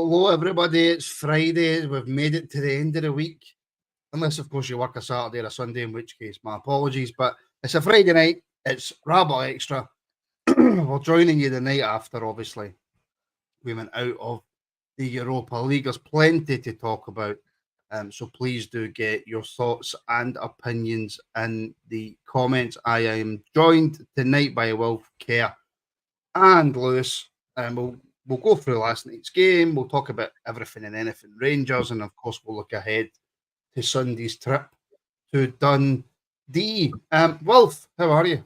Hello, everybody. It's Friday. We've made it to the end of the week. Unless, of course, you work a Saturday or a Sunday, in which case, my apologies. But it's a Friday night. It's Rabble Extra. We're joining you the night after, obviously. We went out of the Europa League. There's plenty to talk about. So please do get your thoughts and opinions in the comments. I am joined tonight by Will, Kerr, and Lewis. And we'll go through last night's game. We'll talk about everything and anything Rangers. And, of course, we'll look ahead to Sunday's trip to Dundee. Wolf, how are you?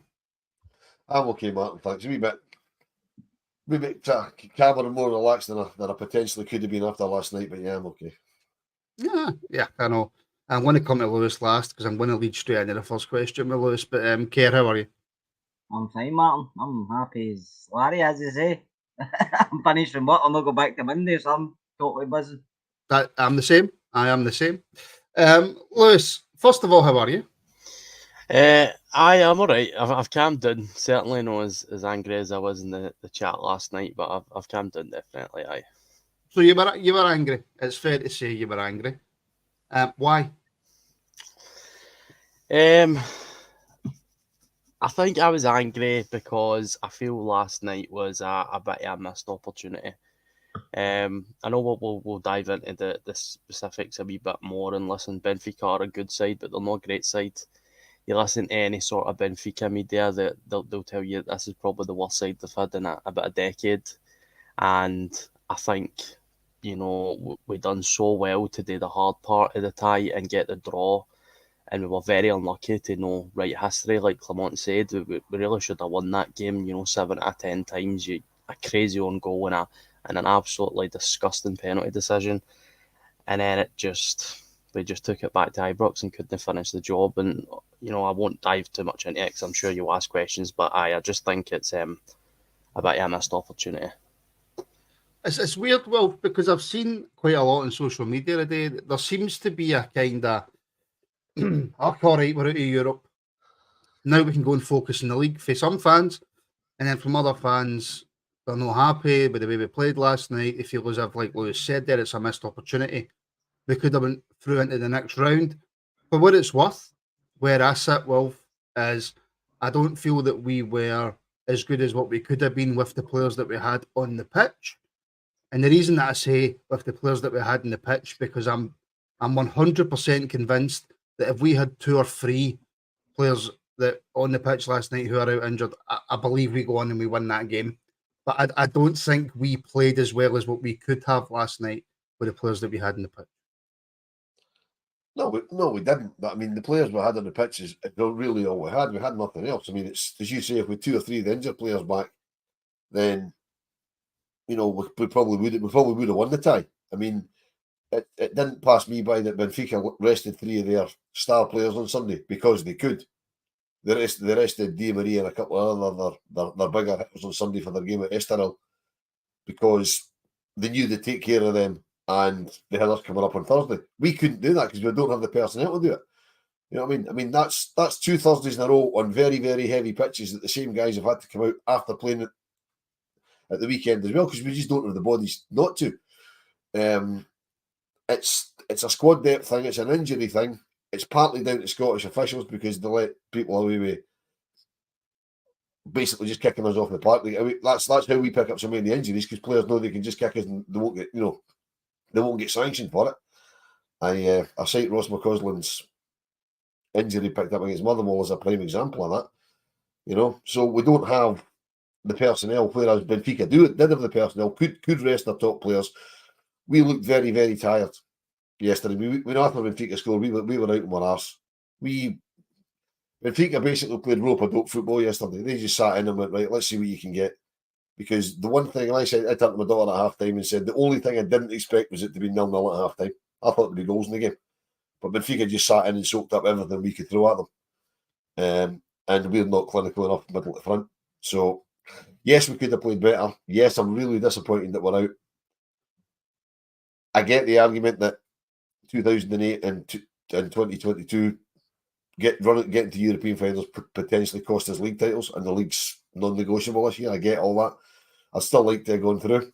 I'm okay, Martin. Thanks. A wee bit calmer and more relaxed than I potentially could have been after last night, but yeah, I'm okay. Yeah, I know. I'm going to come to Lewis last because I'm going to lead straight into the first question with Lewis. But Kerr, how are you? I'm fine, Martin. I'm happy as Larry, as you say. I'm finished from work. I'll not go back to Monday, so I'm totally buzzing. I'm the same. I am the same. Lewis, first of all, how are you? I am all right. I've calmed down. Certainly not as angry as I was in the chat last night, but I've calmed down definitely. Aye. So you were angry. It's fair to say you were angry. Why? I think I was angry because I feel last night was a bit of a missed opportunity. I know we'll dive into the specifics a wee bit more and listen. Benfica are a good side, but they're not a great side. You listen to any sort of Benfica media, they'll tell you this is probably the worst side they've had in about a decade. And I think, we done so well to do the hard part of the tie and get the draw. And we were very unlucky to write history. Like Clement said, we really should have won that game, 7 out of 10 times. A crazy own goal and an absolutely disgusting penalty decision. And then we just took it back to Ibrox and couldn't finish the job. And, I won't dive too much into it because I'm sure you'll ask questions, but I just think it's a bit of a missed opportunity. It's weird, Will, because I've seen quite a lot on social media today. There seems to be a kind of, all right, we're out of Europe. Now we can go and focus in the league for some fans. And then from other fans, they're not happy with the way we played last night. They feel as if, like Lewis said there, it's a missed opportunity. We could have went through into the next round. For what it's worth, where I sit, Wolf, is I don't feel that we were as good as what we could have been with the players that we had on the pitch. And the reason that I say with the players that we had in the pitch, because I'm 100% convinced that if we had 2 or 3 players that on the pitch last night who are out injured, I believe we go on and we win that game. But I don't think we played as well as what we could have last night with the players that we had in the pitch. No, we didn't. But I mean, the players we had on the pitch is really all we had. We had nothing else. I mean, it's as you say, if we 2 or 3 of the injured players back, then we probably would have won the tie. I mean, it didn't pass me by that Benfica rested 3 of their star players on Sunday because they could. The rested Di Maria and a couple of other their bigger hitters on Sunday for their game at Estoril because they knew they'd take care of them and the others coming up on Thursday. We couldn't do that because we don't have the personnel to do it. You know what I mean? I mean, that's 2 Thursdays in a row on very, very heavy pitches that the same guys have had to come out after playing it at the weekend as well because we just don't have the bodies not to. It's a squad depth thing. It's an injury thing. It's partly down to Scottish officials because they let people away with basically just kicking us off the park. That's how we pick up so many injuries because players know they can just kick us and they won't get sanctioned for it. I cite Ross McCausland's injury picked up against Motherwell as a prime example of that. So we don't have the personnel, whereas Benfica did have the personnel, could rest their top players. We looked very, very tired yesterday. When after Benfica scored, we were out in our arse. Benfica basically played rope-a-dope football yesterday. They just sat in and went, right, let's see what you can get. Because the one thing, and I turned to my daughter at half-time and said, the only thing I didn't expect was it to be 0-0 at half-time. I thought there'd be goals in the game. But Benfica just sat in and soaked up everything we could throw at them. And we're not clinical enough middle to front. So, yes, we could have played better. Yes, I'm really disappointed that we're out. I get the argument that 2008 and 2022 getting to European finals potentially cost us league titles, and the league's non-negotiable this year. I get all that. I'd still like to have gone through.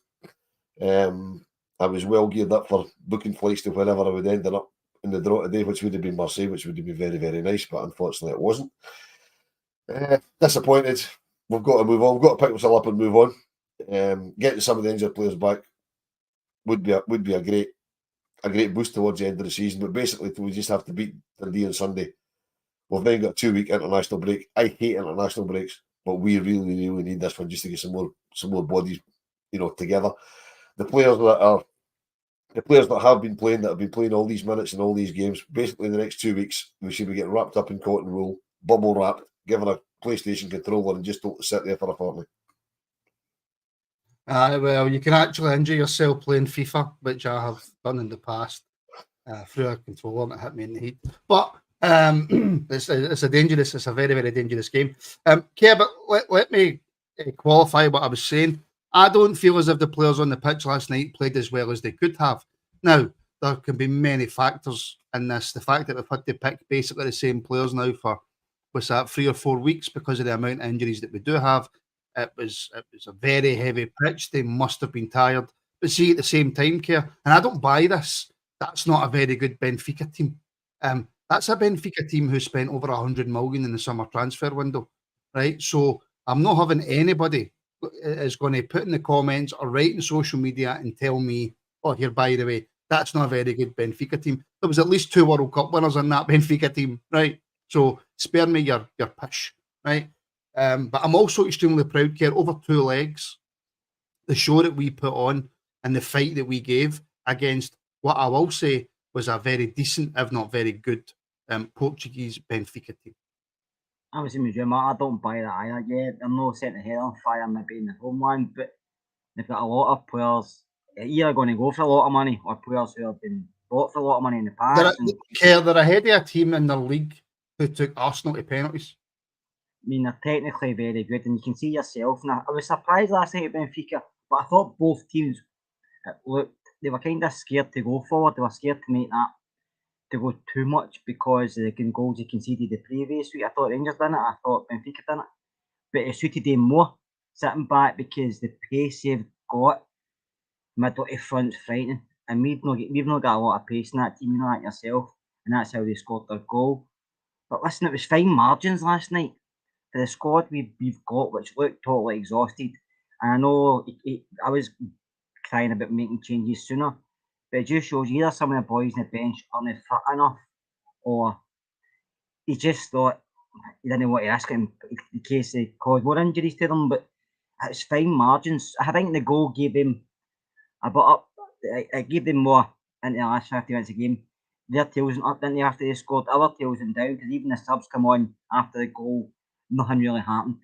I was well geared up for booking flights to wherever I would end up in the draw today, which would have been Marseille, which would have been very, very nice, but unfortunately it wasn't. Disappointed. We've got to move on. We've got to pick ourselves up and move on. Getting some of the injured players back would be a great boost towards the end of the season. But basically, we just have to beat Dundee on Sunday. We've then got a 2-week international break. I hate international breaks, but we really, really need this one just to get some more bodies, together. The players that have been playing all these minutes and all these games, basically in the next 2 weeks, we should be getting wrapped up in cotton wool, bubble wrapped, given a PlayStation controller and just told to sit there for a fortnight. Well, you can actually injure yourself playing FIFA, which I have done in the past through a controller and it hit me in the head. But it's a very, very dangerous game. Kev, but let me qualify what I was saying. I don't feel as if the players on the pitch last night played as well as they could have. Now, there can be many factors in this. The fact that we've had to pick basically the same players now for, 3 or 4 weeks because of the amount of injuries that we do have. It was a very heavy pitch. They must have been tired. But see, at the same time, Kerr, and I don't buy this, that's not a very good Benfica team. That's a Benfica team who spent over 100 million in the summer transfer window, right? So I'm not having anybody is going to put in the comments or write in social media and tell me, oh, here, by the way, that's not a very good Benfica team. There was at least 2 World Cup winners in that Benfica team, right? So spare me your pish, right? But I'm also extremely proud, Kerr, over 2 legs, the show that we put on and the fight that we gave against what I will say was a very decent, if not very good, Portuguese Benfica team. I was in with you, Mark. I don't buy that either. Yeah, I'm not setting the head on fire maybe in the homeland, but they've got a lot of players either going to go for a lot of money or players who have been bought for a lot of money in the past. They're ahead of a team in their league who took Arsenal to penalties. I mean, they're technically very good, and you can see yourself. And I was surprised last night at Benfica, but I thought both teams they were kind of scared to go forward. They were scared to make that to go too much because of the goals they conceded the previous week. I thought Rangers done it. I thought Benfica done it, but it suited them more sitting back because the pace they've got middle to front's frightening, and we've not got a lot of pace in that team. You know that yourself, and that's how they scored their goal. But listen, it was fine margins last night for the squad we've got, which looked totally exhausted. And I know I was crying about making changes sooner, but it just shows either some of the boys on the bench aren't fit enough, or he just thought he didn't want to ask him in case they caused more injuries to them. But it's fine margins. I think the goal gave him a bit up. It gave them more into the last 50 minutes of the game. Their tails went up, didn't they, after they scored? Our tails went down because even the subs come on after the goal, nothing really happened.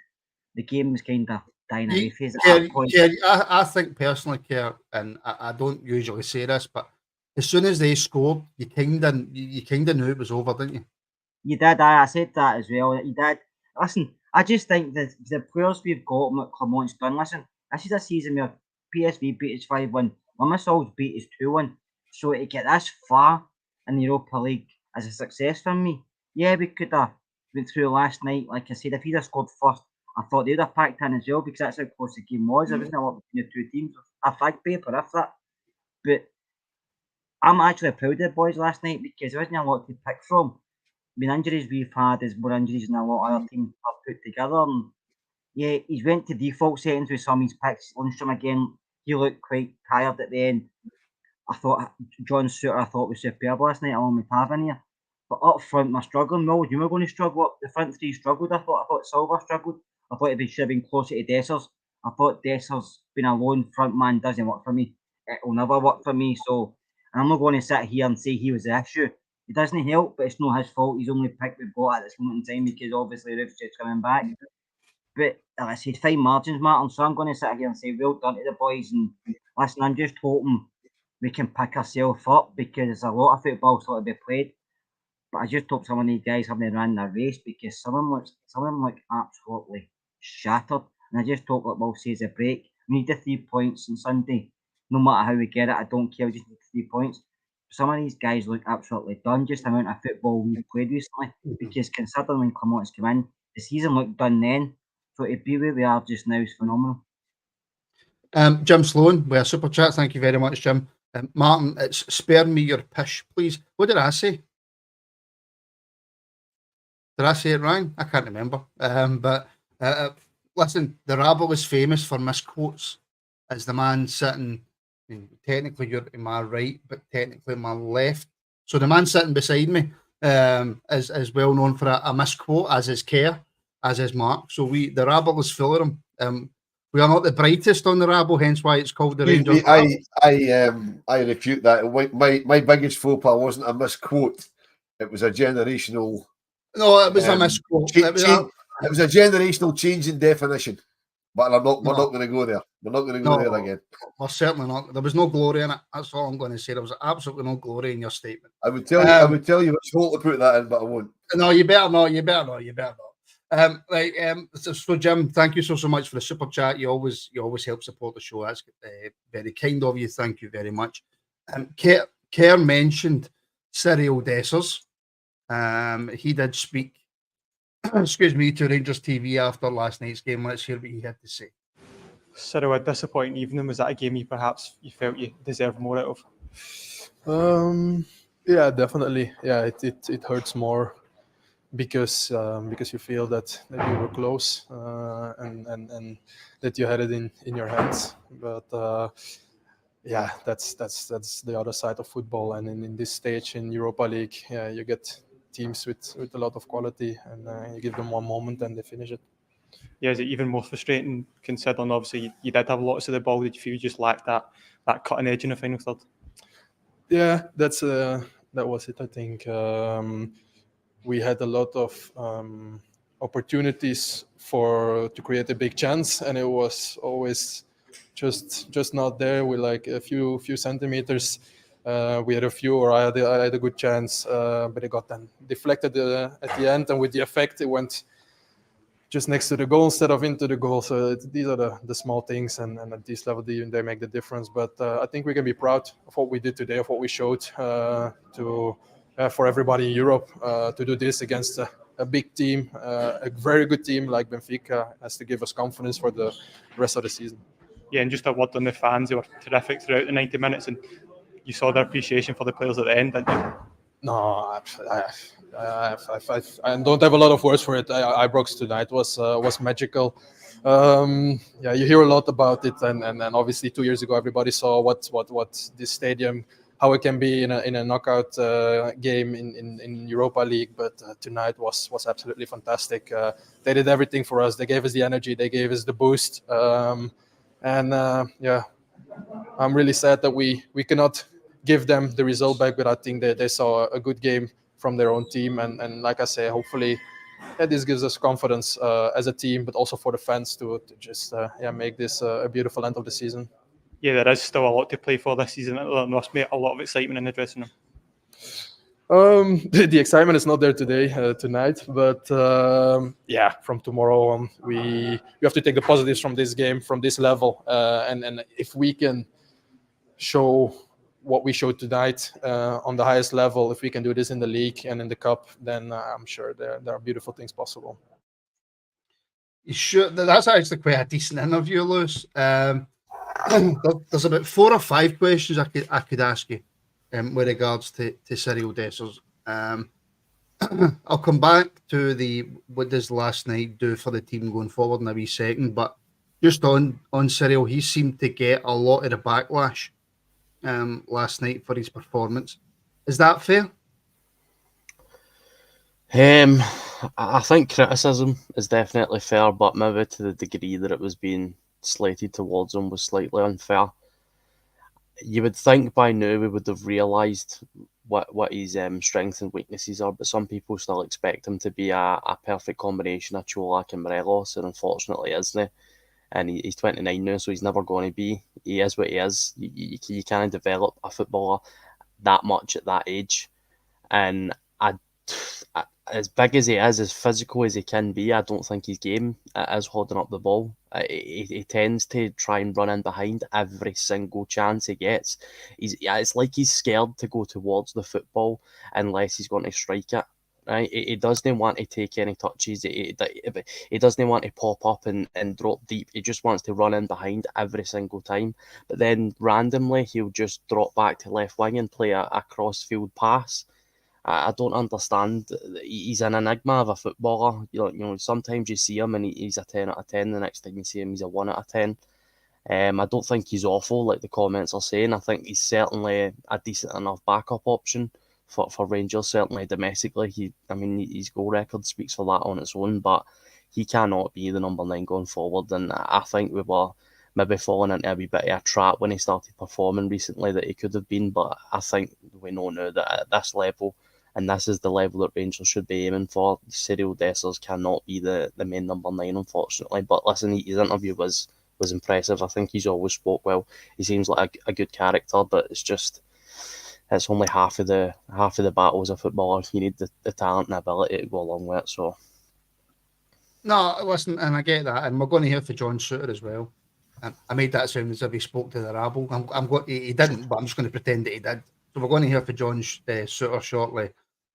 The game was kind of dying away phase at that point. I think personally, Kerr, and I don't usually say this, but as soon as they scored, you kind of knew it was over, didn't you? You did. I said that as well. You did. Listen, I just think that the players we've got, what Clement's done. Listen, this is a season where PSV beat us 5-1, Limassol's beat us 2-1. So to get this far in the Europa League is a success for me. Yeah, we could have went through last night. Like I said, if he'd have scored first, I thought they'd have packed in as well because that's how close the game was. There wasn't a lot between the 2 teams. A fag paper, if that. But I'm actually proud of the boys last night because there wasn't a lot to pick from. I mean, injuries we've had is more injuries than a lot of other teams have put together. And yeah, he's went to default settings with some of his picks. Lundstrom again, he looked quite tired at the end. I thought John Suter, was superb last night along with Tavernier. But up front, we're struggling. Well, you were going to struggle up. The front 3 struggled. I thought Silva struggled. I thought he should have been closer to Dessers. I thought Dessers being a lone front man doesn't work for me. It will never work for me. So, and I'm not going to sit here and say he was the issue. He doesn't help, but it's not his fault. He's only picked we've got at this moment in time because obviously Ruf's just coming back. But like I said, fine margins, Martin. So I'm going to sit here and say well done to the boys. And listen, I'm just hoping we can pick ourselves up because there's a lot of football still to be played. But I just hope some of these guys haven't run their race because some of them look absolutely shattered. And I just hope that we'll see as a break. We need the 3 points on Sunday. No matter how we get it, I don't care. We just need 3 points. Some of these guys look absolutely done, just the amount of football we've played recently. Because considering when Clement's come in, the season looked done then. So to be where we are just now is phenomenal. Jim Sloan, with a super chat. Thank you very much, Jim. Martin, it's spare me your pish, please. What did I say? Did I say it wrong? I can't remember. But listen, the Rabble is famous for misquotes. As the man sitting, I mean, technically you're to my right, but technically my left. So the man sitting beside me is well known for a misquote, as is Kerr, as is Mark. So the Rabble is full of them. We are not the brightest on the Rabble, hence why it's called the Rangers. I refute that. My biggest faux pas wasn't a misquote. It was a generational. No, it was a misquote. It was a generational change in definition. But we're not going to go there. We're not going to go there again. We're certainly not. There was no glory in it. That's all I'm going to say. There was absolutely no glory in your statement. I would tell you which hole to put that in, but I won't. No, you better not. So Jim, thank you so much for the super chat. You always help support the show. That's very kind of you. Thank you very much. Kerr mentioned Cyril Dessers. He did speak, excuse me, to Rangers TV after last night's game. Let's hear what he had to say. Cyril, a disappointing evening. Was that a game you felt you deserved more out of? Yeah, definitely. Yeah, it hurts more because you feel that maybe you were close and that you had it in your hands. But yeah, that's the other side of football. And in this stage in Europa League, yeah, you get teams with a lot of quality, and you give them one moment and they finish it. Yeah, is it even more frustrating considering obviously you did have lots of the ball? Did you feel you just lacked that cutting edge in the final third? Yeah, that was it. I think we had a lot of opportunities to create a big chance, and it was always just not there. With like a few centimeters. We had a few, or I had a good chance, but it got then deflected at the end, and with the effect, it went just next to the goal instead of into the goal. So these are the small things, and at this level, they make the difference. But I think we can be proud of what we did today, of what we showed for everybody in Europe to do this against a big team, a very good team like Benfica, has to give us confidence for the rest of the season. Yeah, and just a word on the fans. They were terrific throughout the 90 minutes, and you saw their appreciation for the players at the end, didn't you? No, I don't have a lot of words for it. Ibrox tonight was magical. Yeah, you hear a lot about it, and obviously 2 years ago everybody saw what this stadium, how it can be in a knockout game in Europa League. But tonight was absolutely fantastic. They did everything for us. They gave us the energy. They gave us the boost. Yeah, I'm really sad that we cannot give them the result back, but I think that they saw a good game from their own team, and like I say, hopefully this gives us confidence as a team, but also for the fans to just make this a beautiful end of the season. Yeah, there is still a lot to play for this season. There must be a lot of excitement in the dressing room. The excitement is not there tonight, but yeah, from tomorrow on, we have to take the positives from this game, from this level, and if we can show what we showed tonight on the highest level, if we can do this in the league and in the cup, then I'm sure there are beautiful things possible. You sure? That's actually quite a decent interview, Lewis. There's about 4 or 5 questions I could ask you with regards to Cyril Dessers. I'll come back to what does last night do for the team going forward in a wee second, but just on Cyril, he seemed to get a lot of the backlash last night for his performance. Is that fair? I think criticism is definitely fair, but maybe to the degree that it was being slated towards him was slightly unfair. You would think by now we would have realised what his strengths and weaknesses are, but some people still expect him to be a perfect combination of Čolak and Morelos, and unfortunately isn't. And he's 29 now, so he's never going to be. He is what he is. You can't develop a footballer that much at that age. And as big as he is, as physical as he can be, I don't think his game is holding up the ball. He tends to try and run in behind every single chance he gets. It's like he's scared to go towards the football unless he's going to strike it. right? He doesn't want to take any touches. He doesn't want to pop up and drop deep. He just wants to run in behind every single time. But then randomly he'll just drop back to left wing and play a cross-field pass. I don't understand. He's an enigma of a footballer. You know, sometimes you see him and he's a 10 out of 10. The next time you see him, he's a 1 out of 10. I don't think he's awful, like the comments are saying. I think he's certainly a decent enough backup option for Rangers, certainly domestically. His goal record speaks for that on its own, but he cannot be the number 9 going forward. And I think we were maybe falling into a wee bit of a trap when he started performing recently that he could have been. But I think we know now that at this level, and this is the level that Rangers should be aiming for, Cyril Dessers cannot be the main number 9, unfortunately. But listen, his interview was impressive. I think he's always spoke well. He seems like a good character, but it's only half of the battle as a footballer. You need the talent and ability to go along with it. So No, listen, and I get that, and we're going to hear from John Suter as well. I made that sound as if he spoke to the rabble. He didn't, but I'm just going to pretend that he did. So we're going to hear from John Suter shortly,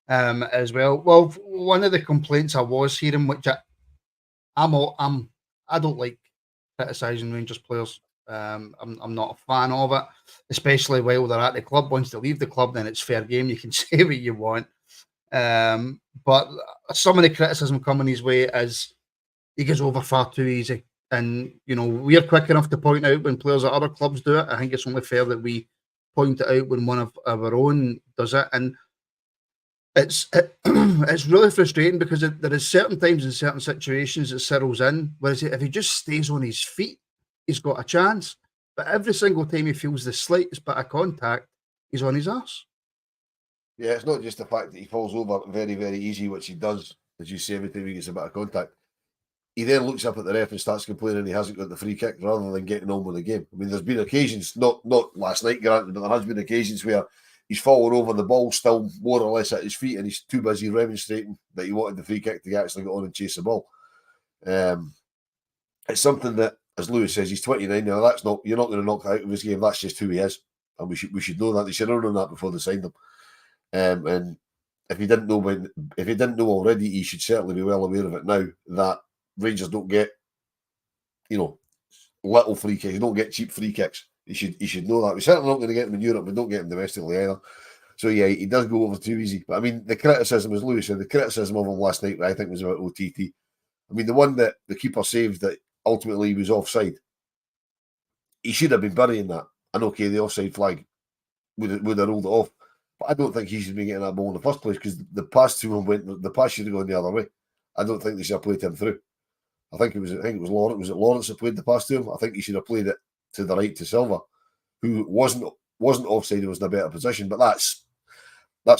as well. Well, one of the complaints I was hearing, which I don't like criticising Rangers players. I'm not a fan of it, especially while they're at the club. Once they leave the club, then it's fair game. You can say what you want. But some of the criticism coming his way is he gets over far too easy. And, you know, we're quick enough to point out when players at other clubs do it. I think it's only fair that we point it out when one of our own does it. And it's really frustrating because there is certain times in certain situations that Cyril's in, whereas if he just stays on his feet, he's got a chance. But every single time he feels the slightest bit of contact, he's on his arse. Yeah, it's not just the fact that he falls over very, very easy, which he does, as you say, every time he gets a bit of contact. He then looks up at the ref and starts complaining he hasn't got the free kick rather than getting on with the game. I mean, there's been occasions, not last night, granted, but there has been occasions where he's fallen over, the ball still more or less at his feet, and he's too busy remonstrating that he wanted the free kick to actually get on and chase the ball. It's something that, as Lewis says, he's 29 now. You're not going to knock that out of his game. That's just who he is, and we should know that. They should have known that before they signed him. And if he didn't know already, he should certainly be well aware of it now that Rangers don't get, little free kicks. They don't get cheap free kicks. He should know that. We're certainly not going to get them in Europe, but don't get them domestically either. So yeah, he does go over too easy. But I mean, the criticism, as Lewis said, the criticism of him last night, I think, was about OTT. I mean, the one that the keeper saved that ultimately was offside, he should have been burying that. And okay, the offside flag would have rolled it off. But I don't think he should be getting that ball in the first place because the pass to him the pass should have gone the other way. I don't think they should have played him through. I think it was Lawrence. Was it Lawrence that played the pass to him? I think he should have played it to the right to Silva, who wasn't offside and was in a better position. But that's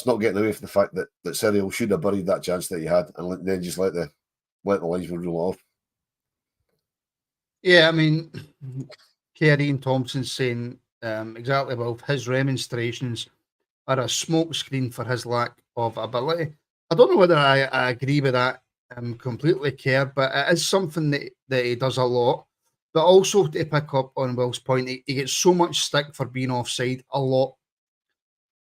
not getting away from the fact that Cyril should have buried that chance that he had and then just let the linesman rule it off. Yeah, I mean, Kerry Thompson saying exactly about his remonstrations are a smokescreen for his lack of ability. I don't know whether I agree with that completely, Kerr, but it is something that he does a lot. But also to pick up on Will's point, he gets so much stick for being offside a lot.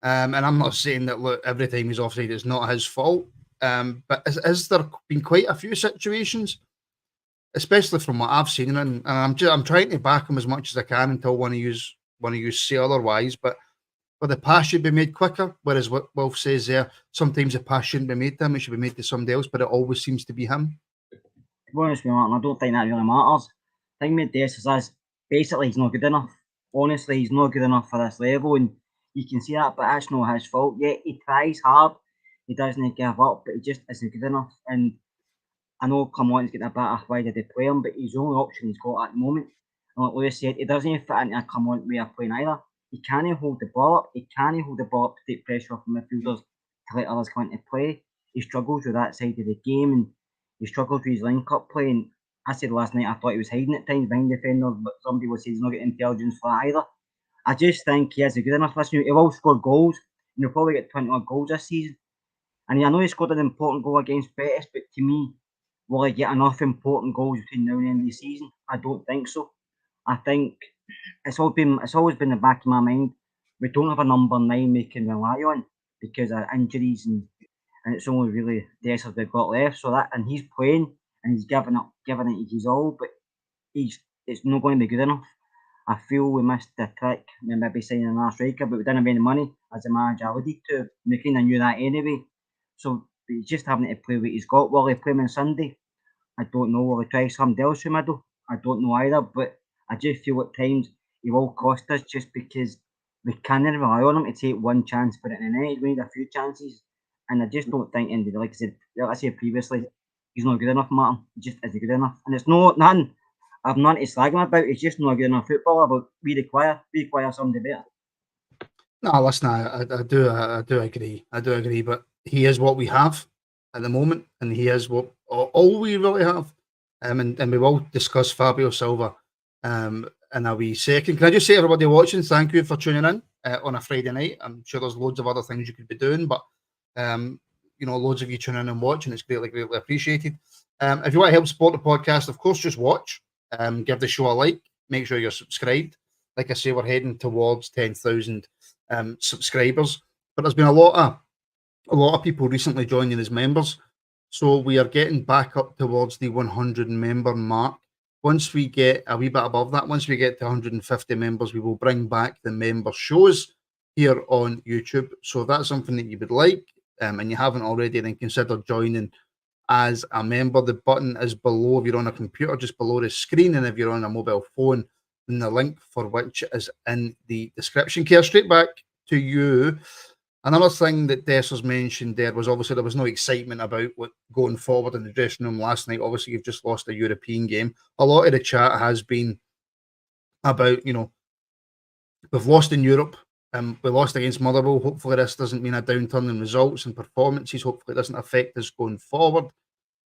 And I'm not saying that, look, every time he's offside is not his fault. But has there been quite a few situations, especially from what I've seen, and I'm trying to back him as much as I can until one of you say otherwise, but where the pass should be made quicker, whereas what Wolf says there, sometimes the pass shouldn't be made to him, it should be made to somebody else, but it always seems to be him. To be honest with you, Martin, I don't think that really matters. The thing with Dessers is, basically, he's not good enough. Honestly, he's not good enough for this level, and you can see that, but that's not his fault. Yeah, he tries hard, he doesn't give up, but he just isn't good enough. And I know Clermont's getting a bit of why did they play him, but he's the only option he's got at the moment. And like Lewis said, he doesn't even fit into a Clermont way of playing either. He can't hold the ball up. He can't hold the ball up to take pressure off the midfielders to let others come into play. He struggles with that side of the game, and he struggles with his link-up play. And I said last night I thought he was hiding at times behind defenders, but somebody would say he's not getting intelligence for that either. I just think he isn't good enough. Listen, he will score goals, and he'll probably get 21 goals this season. And I know he scored an important goal against Betis, but to me, will he get enough important goals between now and the end of the season? I don't think so. I think it's always been in the back of my mind. We don't have a number 9 we can rely on because of injuries, and and it's only really Dessers they've got left. So that, and he's playing and he's giving it his all, but it's not going to be good enough. I feel we missed the trick, maybe signing another striker, but we didn't have any money as a manager alluded to. We kind of knew that anyway. So he's just having to play what he's got. Will he play him on Sunday? I don't know. Will he try something else in the middle? I don't know either. But I just feel at times he will cost us just because we can't rely on him to take one chance for it in the net. We need a few chances. And I just don't think, like I said previously, he's not good enough, Martin. He just isn't good enough. And it's nothing. I've nothing to slag him about. He's just not good enough footballer. But we require somebody better. No, listen, I do agree. I do agree. But he is what we have at the moment, and he is what all we really have. And we will discuss Fabio Silva in a wee second. Can I just say, everybody watching, thank you for tuning in on a Friday night. I'm sure there's loads of other things you could be doing, but loads of you tuning in and watching. It's greatly appreciated. If you want to help support the podcast, of course, just watch. Give the show a like. Make sure you're subscribed. Like I say, we're heading towards 10,000 subscribers, but there's been a lot of people recently joining as members, so we are getting back up towards the 100 member mark. Once we get a wee bit above that, once we get to 150 members, we will bring back the member shows here on YouTube. So if that's something that you would like, and you haven't already, then consider joining as a member. The button is below if you're on a computer, just below the screen, and if you're on a mobile phone, then the link for which is in the description. Care, straight back to you. Another thing that Dessers mentioned there was obviously there was no excitement about what going forward in the dressing room last night. Obviously, you've just lost a European game. A lot of the chat has been about, we've lost in Europe. We lost against Motherwell. Hopefully, this doesn't mean a downturn in results and performances. Hopefully, it doesn't affect us going forward.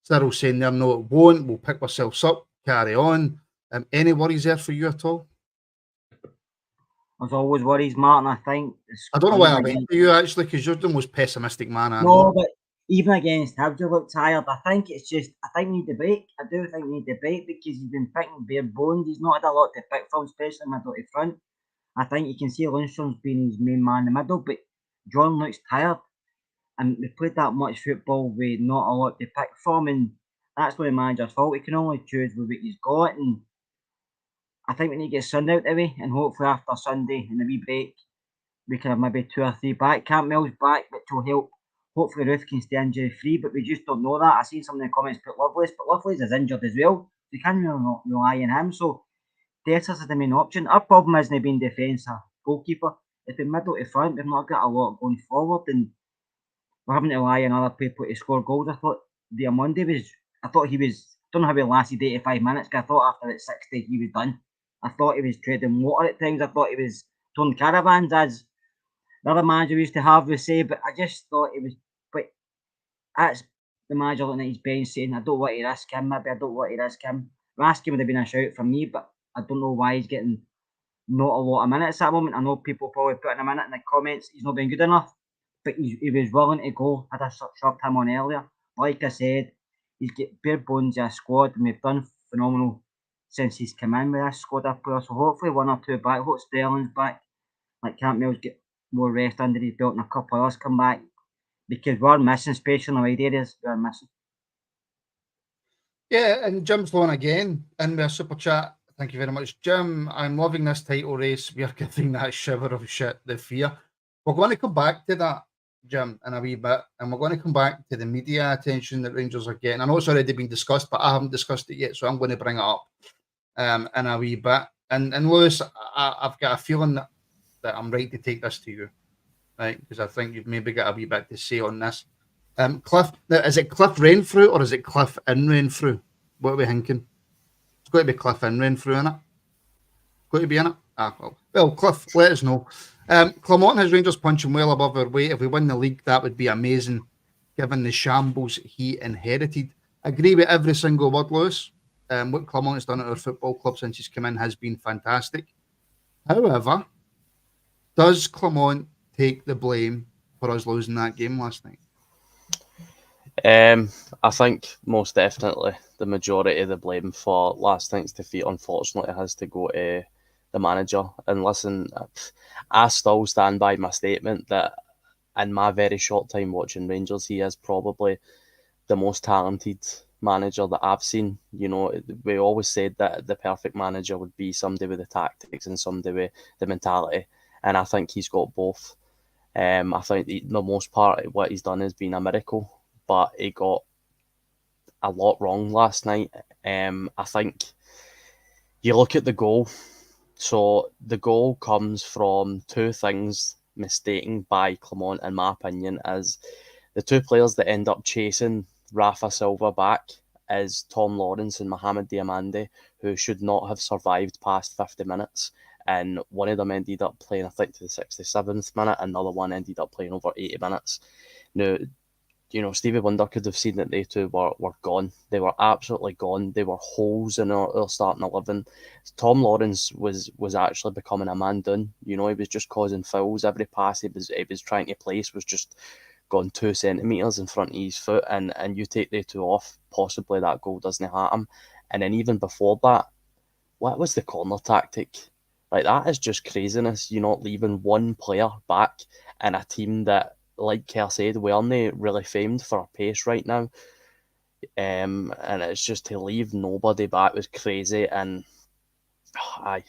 Cyril saying there, no, it won't. We'll pick ourselves up, carry on. Any worries there for you at all? There's always worries, Martin. I think. I don't know why I went to you, actually, because you're the most pessimistic man I know. No, but even against Hibs, you look tired. I think we need the break. I do think we need the break because he's been picking bare bones. He's not had a lot to pick from, especially middle to front. I think you can see Lundstrom's been his main man in the middle, but John looks tired. And we played that much football with not a lot to pick from, and that's not the manager's fault. He can only choose with what he's got, and I think we need to get Sunday out the way, and hopefully after Sunday in the wee break, we can have maybe 2 or 3 back. Campbell's back, which will help. Hopefully Ruth can stay injury free, but we just don't know that. I seen some in the comments put Lovelace, but Lovelace is injured as well. We can't really not rely on him. So Dessers is the main option. Our problem isn't being defence or goalkeeper. If in middle to front, we've not got a lot going forward, and we're having to rely on other people to score goals. I thought Diamonde don't know how he lasted 85 minutes, because I thought after that 60 he was done. I thought he was trading water at times. I thought he was towing caravans, as the other manager used to have, we say, but I just thought it was. But that's the manager looking at his bench saying, I don't want to risk him, maybe I don't want to risk him. Raskin would have been a shout for me, but I don't know why he's getting not a lot of minutes at the moment. I know people probably put in a minute in the comments, he's not been good enough, but he was willing to go. I'd have shoved him on earlier. Like I said, he's got bare bones of a squad, and we've done phenomenal since he's come in with this squad of players. So hopefully 1 or 2 back. Hope Sterling's back. Like Campbell's get more rest under his belt, and a couple of others come back, because we're missing, especially in the wide areas. We're missing. Yeah, and Jim's on again in the super chat. Thank you very much, Jim. I'm loving this title race. We are giving that shiver of shit the fear. We're going to come back to that, Jim, in a wee bit, and we're going to come back to the media attention that Rangers are getting. I know it's already been discussed, but I haven't discussed it yet, so I'm going to bring it up in a wee bit. And Lewis, I've got a feeling that I'm right to take this to you, right? Because I think you've maybe got a wee bit to say on this. Cliff, now, is it Cliff Renfrew or is it Cliff in Renfrew? What are we thinking? It's got to be Cliff in Renfrew, innit? Got to be in it? Well, Cliff, let us know. Clermont has Rangers punching well above their weight. If we win the league, that would be amazing, given the shambles he inherited. Agree with every single word, Lewis. What Clermont has done at our football club since he's come in has been fantastic. However, does Clermont take the blame for us losing that game last night? I think most definitely the majority of the blame for last night's defeat, unfortunately, has to go to the manager. And listen, I still stand by my statement that in my very short time watching Rangers, he is probably the most talented manager that I've seen. You know, we always said that the perfect manager would be somebody with the tactics and somebody with the mentality, and I think he's got both. I think the most part of what he's done has been a miracle, but he got a lot wrong last night. I think you look at the goal. So the goal comes from two things mistaken by Clement, in my opinion, as the two players that end up chasing Rafa Silva back is Tom Lawrence and Mohamed Diamande, who should not have survived past 50 minutes. And one of them ended up playing, I think, to the 67th minute. Another one ended up playing over 80 minutes. Now, you know, Stevie Wonder could have seen that they two were gone. They were absolutely gone. They were holes in our starting 11. Tom Lawrence was actually becoming a man down. You know, he was just causing fouls. Every pass he was trying to place was just gone 2 centimetres in front of his foot, and you take they two off, possibly that goal doesn't happen. And then even before that, what was the corner tactic? Like, that is just craziness. You're not leaving one player back in a team that, like Kerr said, we aren't really famed for our pace right now. And it's just to leave nobody back was crazy. And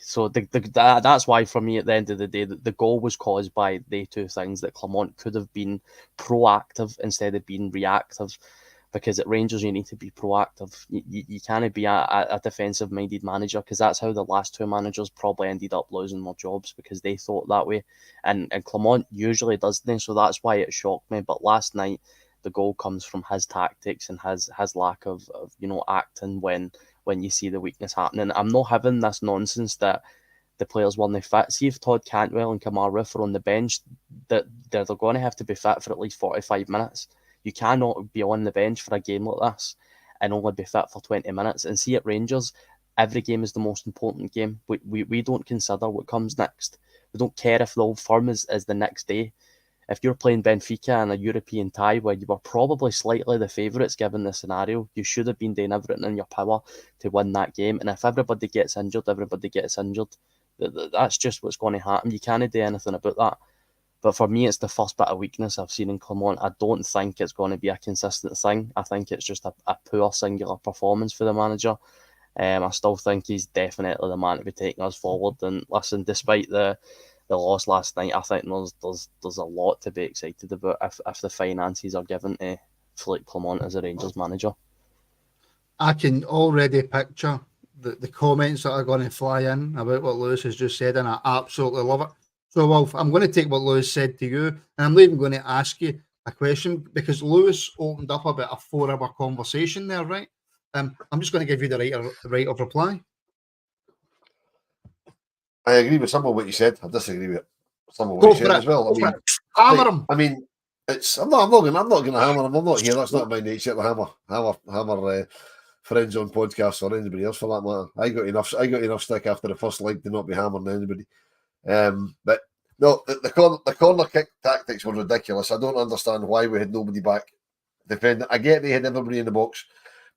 so that's why for me at the end of the day, the goal was caused by the two things, that Clement could have been proactive instead of being reactive. Because at Rangers, you need to be proactive. You can't be a defensive-minded manager, because that's how the last two managers probably ended up losing their jobs, because they thought that way. And Clement usually doesn't, so that's why it shocked me. But last night, the goal comes from his tactics and his lack of acting when you see the weakness happening. I'm not having this nonsense that the players weren't fit. See, if Todd Cantwell and Kamar Roof are on the bench, that they're going to have to be fit for at least 45 minutes. You cannot be on the bench for a game like this and only be fit for 20 minutes. And see, at Rangers, every game is the most important game. We don't consider what comes next. We don't care if the old firm is the next day. If you're playing Benfica in a European tie where you were probably slightly the favourites given the scenario, you should have been doing everything in your power to win that game. And if everybody gets injured, everybody gets injured. That's just what's going to happen. You can't do anything about that. But for me, it's the first bit of weakness I've seen in Clement. I don't think it's going to be a consistent thing. I think it's just a poor singular performance for the manager. I still think he's definitely the man to be taking us forward. And listen, despite the loss last night, I think there's a lot to be excited about if the finances are given to Philippe Clement as a Rangers manager. I can already picture the comments that are going to fly in about what Lewis has just said, and I absolutely love it. So, Wolf, I'm going to take what Lewis said to you, and I'm not even going to ask you a question, because Lewis opened up about a 4-hour conversation there, right? I'm just going to give you the right of reply. I agree with some of what you said. I disagree with some of what you said as well. Hammer him. I mean, I'm not going to hammer him. I'm not here. That's not my nature to hammer friends on podcasts or anybody else for that matter. I got enough stick after the first leg to not be hammering anybody. But no, the corner kick tactics were ridiculous. I don't understand why we had nobody back defending. I get they had everybody in the box,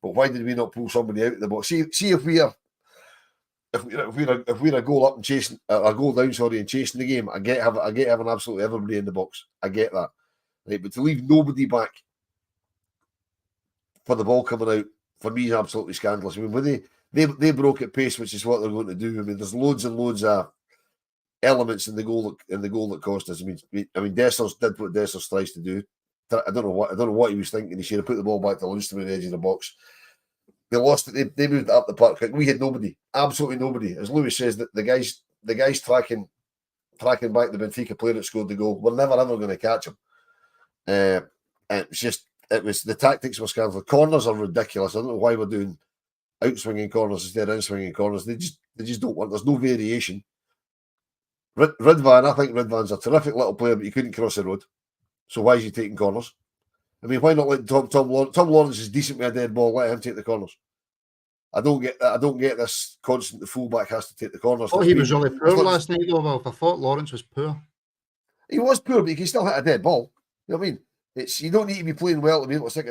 but why did we not pull somebody out of the box? See if we're a goal up and chasing a goal down, and chasing the game. I get having absolutely everybody in the box. I get that, right? But to leave nobody back for the ball coming out, for me, is absolutely scandalous. I mean, when they broke at pace, which is what they're going to do. I mean, there's loads and loads of elements in the goal that cost us. I mean, Dessers did what Dessers tries to do. I don't know what he was thinking. He should have put the ball back to Lundstrom at the edge of the box. They lost it. They moved it up the park. We had nobody, absolutely nobody. As Lewis says, that the guys tracking back the Benfica player that scored the goal. We're never ever going to catch him. It was the tactics were scandalous. Corners are ridiculous. I don't know why we're doing outswinging corners instead of inswinging corners. They just don't want. There's no variation. Ridvan, I think Ridvan's a terrific little player, but he couldn't cross the road. So why is he taking corners? I mean, why not let Tom Lawrence? Tom Lawrence is decent with a dead ball. Let him take the corners. I don't get that. I don't get this constant. The fullback has to take the corners. Oh, he was really poor last night, though. Well, I thought Lawrence was poor. He was poor, but he can still hit a dead ball. You know what I mean? You don't need to be playing well to be able to stick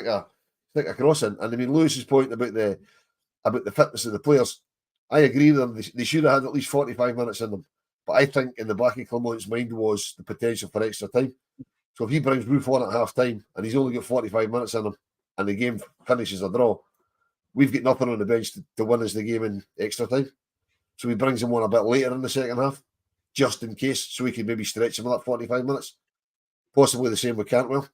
a cross in. And I mean, Lewis's point about the fitness of the players, I agree with them. They should have had at least 45 minutes in them. But I think in the back of Clemont's mind was the potential for extra time. So if he brings Roof on at half time and he's only got 45 minutes in him and the game finishes a draw, we've got nothing on the bench to win us the game in extra time. So he brings him on a bit later in the second half, just in case, so he can maybe stretch him that 45 minutes. Possibly the same with Cantwell.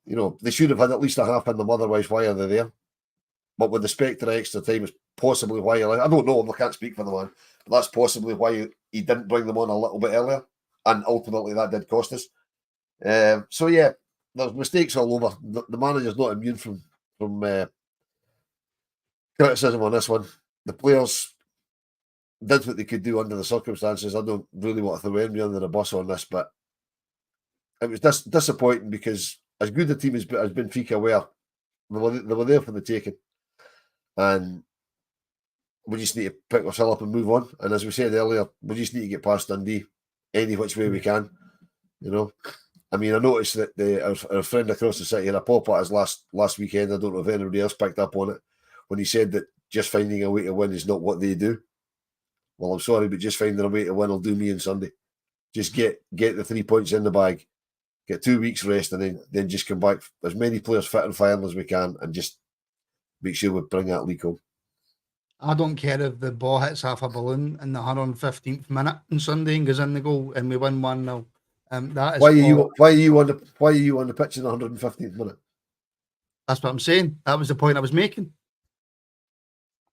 You know, they should have had at least a half in them, otherwise why are they there? But with the spectre of extra time is possibly why I don't know him, I can't speak for the man, but that's possibly why he didn't bring them on a little bit earlier, and ultimately that did cost us. So yeah, there's mistakes all over. The manager's not immune from criticism on this one. The players did what they could do under the circumstances. I don't really want to throw anybody under the bus on this, but it was disappointing because as good a team as Benfica were, they were there for the taking. And we just need to pick ourselves up and move on. And as we said earlier, we just need to get past Dundee any which way we can. You know, I mean, I noticed that our friend across the city had a pop at us last weekend. I don't know if anybody else picked up on it when he said that just finding a way to win is not what they do. Well, I'm sorry, but just finding a way to win will do me on Sunday. Just get the 3 points in the bag, get 2 weeks rest, and then just come back as many players fit and firing as we can, and just make sure we bring that league home. I don't care if the ball hits half a balloon in the 115th minute on Sunday and goes in the goal and we win 1-0. That is why are you on the pitch in the 115th minute? That's what I'm saying. That was the point I was making.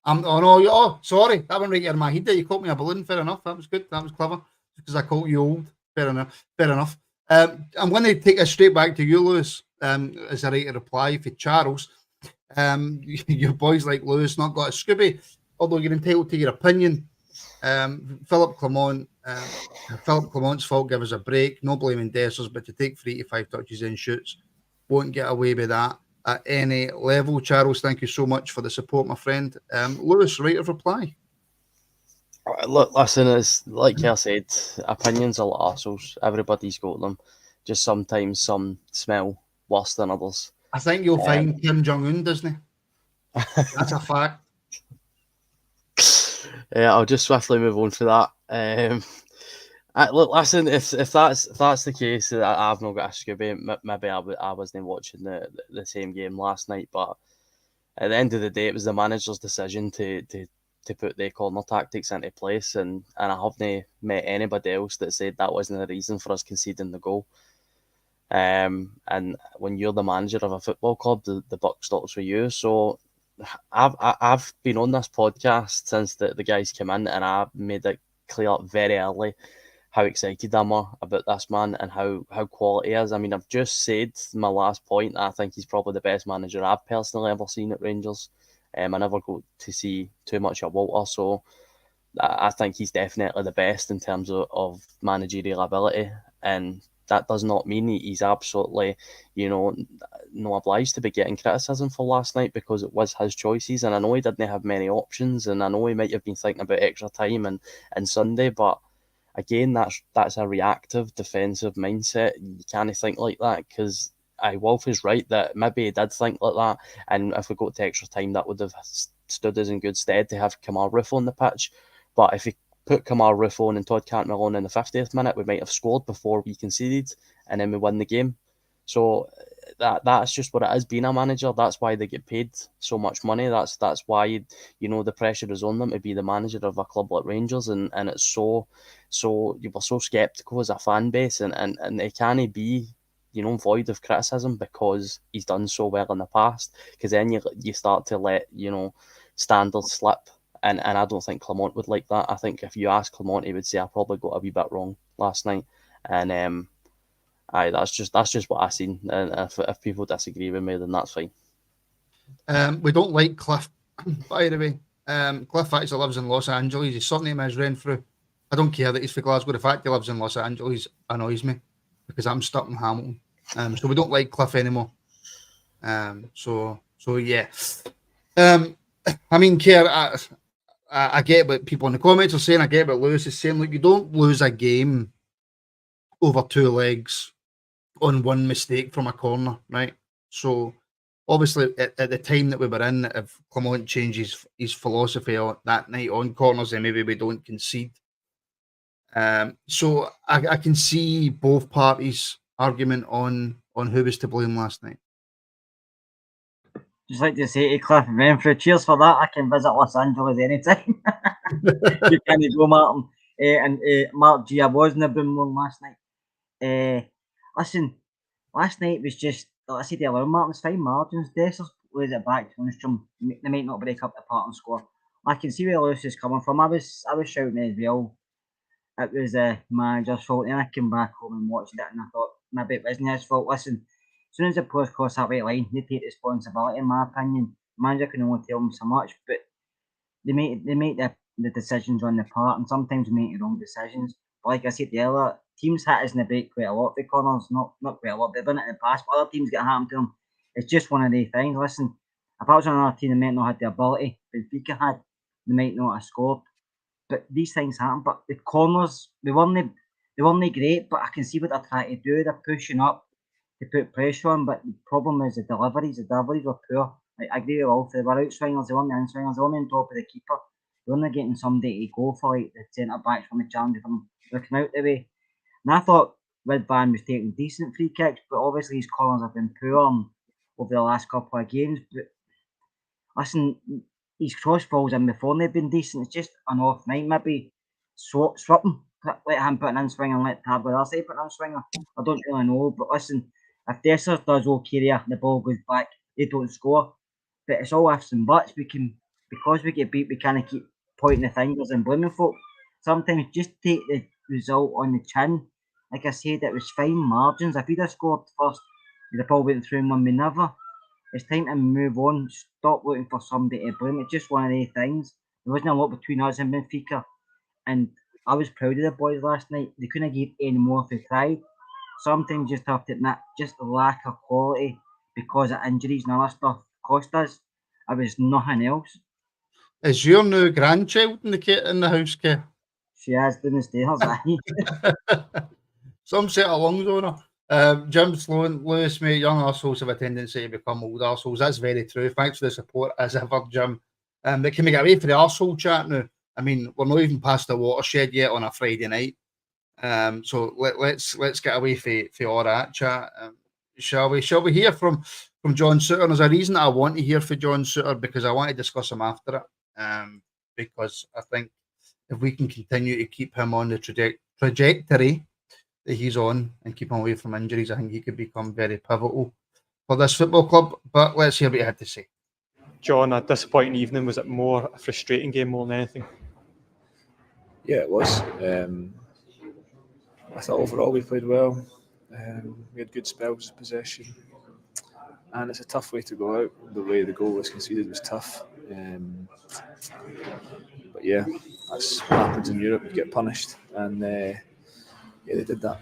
Sorry, that went right out of my head there. You called me a balloon. Fair enough. That was good. That was clever. Because I called you old. Fair enough. I'm going to take us straight back to you, Lewis, as a right to reply for Charles. Your boys like Lewis not got a Scooby, although you're entitled to your opinion. Philip Clemont's fault. Give us a break. No blaming Dessers, but to take 3 to 5 touches in shoots, won't get away with that at any level. Charles, thank you so much for the support, my friend. Lewis, right of reply. Look, listen, it's like I said, opinions are like arseholes. Everybody's got them. Just sometimes some smell worse than others. I think you'll find Kim Jong-un, doesn't he? That's a fact. Yeah, I'll just swiftly move on for that. Look, listen, if that's the case, I've not got a Scooby. Maybe I wasn't watching the same game last night, but at the end of the day, it was the manager's decision to put the corner tactics into place, and I haven't met anybody else that said that wasn't the reason for us conceding the goal. And when you're the manager of a football club, the buck stops with you. So I've been on this podcast since the guys came in, and I made it clear very early how excited I am about this man and how quality he is. I mean, I've just said my last point. I think he's probably the best manager I've personally ever seen at Rangers. I never got to see too much of Walter, so I think he's definitely the best in terms of managerial ability. And that does not mean he's absolutely, no obliged to be getting criticism for last night, because it was his choices. And I know he didn't have many options, and I know he might have been thinking about extra time and Sunday, but again, that's a reactive defensive mindset. You can't think like that, because Wolf is right that maybe he did think like that, and if we got to extra time, that would have stood us in good stead to have Kamar Roof on the pitch. But if he put Kamar Roof on and Todd Cantwell on in the 50th minute, we might have scored before we conceded, and then we win the game. So that's just what it is being a manager. That's why they get paid so much money. That's why the pressure is on them to be the manager of a club like Rangers, and it's so you were so sceptical as a fan base, and they can't be void of criticism because he's done so well in the past, because then you start to let standards slip. And I don't think Clement would like that. I think if you ask Clement, he would say I probably got a wee bit wrong last night. And that's just what I seen. And if people disagree with me, then that's fine. We don't like Cliff, by the way. Cliff actually lives in Los Angeles. His surname is Renfrew. I don't care that he's for Glasgow. The fact he lives in Los Angeles annoys me, because I'm stuck in Hamilton. So we don't like Cliff anymore. So yeah. I mean, Kerr, I get what people in the comments are saying. I get what Lewis is saying. Look, you don't lose a game over 2 legs on one mistake from a corner, right? So obviously at the time that we were in, if Clement changes his philosophy that night on corners, then maybe we don't concede. So I can see both parties' argument on who was to blame last night. Just like to say to Cliff and Renfrew, cheers for that. I can visit Los Angeles anytime. You can't go, Martin. And Mark G, I was in the Broomloan last night. Listen, last night was just, like I said earlier, Martin, it's fine margins. Dessers lays it back to Lundstrom. They might not break up the part and score. I can see where Lewis is coming from. I was shouting as well. It was the manager's fault. And I came back home and watched it, and I thought maybe it wasn't his fault. Listen, as soon as the players cross that right line, they take responsibility. In my opinion, the manager can only tell them so much, but they make the decisions on the part, and sometimes they make the wrong decisions. But like I said earlier, teams hit us in the break quite a lot for corners. Not quite a lot. They've done it in the past, but other teams get happened to them. It's just one of these things. Listen, if I was on another team, they might not have the ability. Benfica had, they might not have scored. But these things happen. But the corners, they weren't great. But I can see what they're trying to do. They're pushing up to put pressure on. But the problem is the deliveries. The deliveries were poor. Like, I agree with all. They were outswingers. They weren't the inswingers. They weren't on top of the keeper. They weren't getting somebody to go for like the centre backs from the challenge from looking out the way. And I thought Ridvan was taking decent free kicks, but obviously his corners have been poor over the last couple of games. But listen, his cross balls in before and they've been decent. It's just an off night. Maybe swap him. Let him put an in swing and let Tab go the other side put an in swinger. I don't really know. But listen, if Dessers does okay there, the ball goes back, they don't score. But it's all ifs and buts. Because we get beat, we kind of keep pointing the fingers and blaming folk. Sometimes just take the result on the chin. Like I said, it was fine margins. If he'd have scored first, the ball went through him when we never. It's time to move on. Stop looking for somebody to blame. It's just one of these things. There wasn't a lot between us and Benfica. And I was proud of the boys last night. They couldn't give any more if they tried. Sometimes you just have to admit just the lack of quality because of injuries and other stuff cost us. It was nothing else. Is your new grandchild in the house, Kev? She has down the stairs, Some set of lungs on her. Jim Sloan, Lewis, mate, young arseholes have a tendency to become old arseholes. That's very true. Thanks for the support as ever, Jim. But can we get away from the arsehole chat now? I mean, we're not even past the watershed yet on a Friday night. So let's get away from all that chat. Shall we? Shall we hear from John Suter? There's a reason I want to hear from John Suter because I want to discuss him after it. Because I think if we can continue to keep him on the trajectory that he's on and keep him away from injuries, I think he could become very pivotal for this football club. But let's hear what he had to say. John, a disappointing evening. Was it more a frustrating game more than anything? Yeah, it was. I thought overall we played well. We had good spells of possession. And it's a tough way to go out. The way the goal was conceded was tough. But yeah, that's what happens in Europe. You get punished. And yeah, they did that.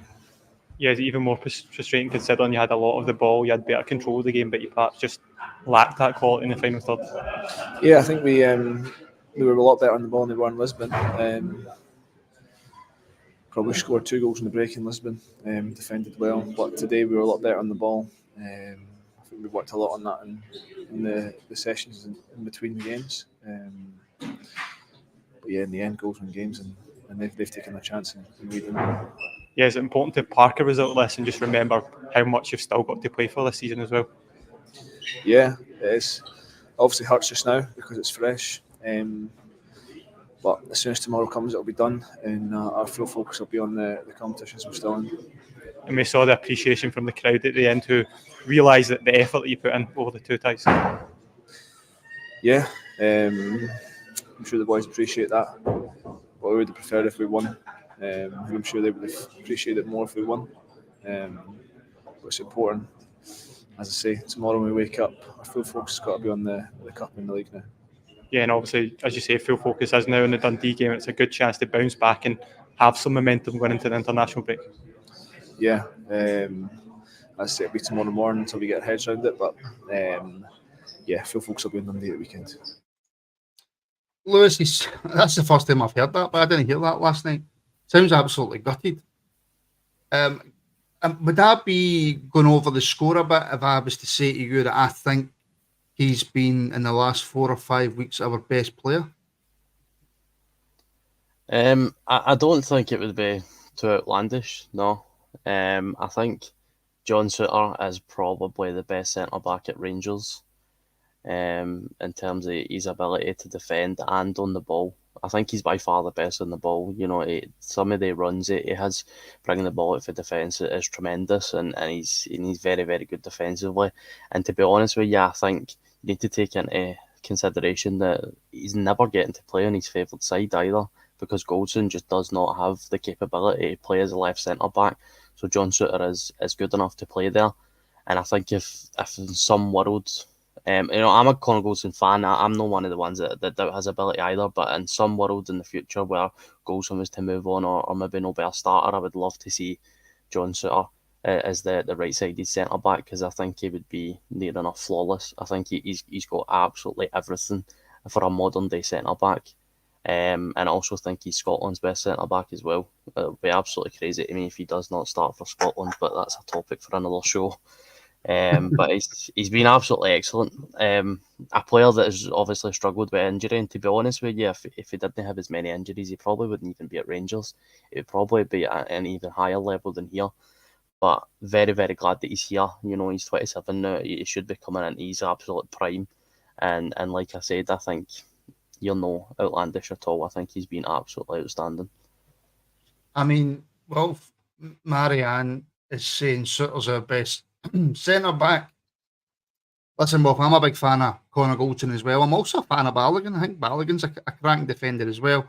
Yeah, it's even more frustrating considering you had a lot of the ball, you had better control of the game, but you perhaps just lacked that quality in the final third. Yeah, I think we were a lot better on the ball than they were in Lisbon. Probably scored 2 goals in the break in Lisbon, defended well, but today we were a lot better on the ball. I think we worked a lot on that in the sessions in between the games. But yeah, in the end, goals win games, and they've taken a chance and we didn't. Yeah, it's important to park a result less and just remember how much you've still got to play for this season as well. Yeah, it is. Obviously hurts just now because it's fresh. But as soon as tomorrow comes, it'll be done, and our full focus will be on the competitions we're still in. And we saw the appreciation from the crowd at the end who realised that the effort that you put in over the 2 ties. Yeah, I'm sure the boys appreciate that. But we would have preferred if we won. I'm sure they would have appreciated it more if we won. But it's important. As I say, tomorrow when we wake up, our full focus has got to be on the cup and the league now. Yeah, and obviously, as you say, full focus is now on the Dundee game. It's a good chance to bounce back and have some momentum going into the international break. Yeah, as I say, it'll be tomorrow morning until we get our heads around it. But yeah, full focus will be on Dundee at the weekend. Lewis, that's the first time I've heard that, but I didn't hear that last night. Sounds absolutely gutted. Would that be going over the score a bit if I was to say to you that I think he's been in the last 4 or 5 weeks our best player? I don't think it would be too outlandish, no. I think John Souttar is probably the best centre-back at Rangers in terms of his ability to defend and on the ball. I think he's by far the best on the ball. You know, some of the runs he has bringing the ball out for defence is tremendous, and he's very, very good defensively. And to be honest with you, I think you need to take into consideration that he's never getting to play on his favoured side either, because Goldson just does not have the capability to play as a left centre back. So John Souttar is good enough to play there. And I think if in some world, I'm a Connor Goldson fan. I'm not one of the ones that doubt his ability either. But in some world in the future where Goldson was to move on or maybe not be a starter, I would love to see John Souttar as the right-sided centre back, because I think he would be near enough flawless. I think he's got absolutely everything for a modern day centre back. And I also think he's Scotland's best centre back as well. It would be absolutely crazy to me if he does not start for Scotland, but that's a topic for another show. But he's been absolutely excellent. A player that has obviously struggled with injury, and to be honest with you, if he didn't have as many injuries, he probably wouldn't even be at Rangers. It would probably be at an even higher level than here. But very, very glad that he's here. You know, he's 27 now. He should be coming into his absolute prime. And like I said, I think you're no outlandish at all. I think he's been absolutely outstanding. I mean, well, Marianne is saying Souttar's our best centre back. Listen, Wolf, I'm a big fan of Connor Goldson as well. I'm also a fan of Balogun. I think Balogun's a cracking defender as well.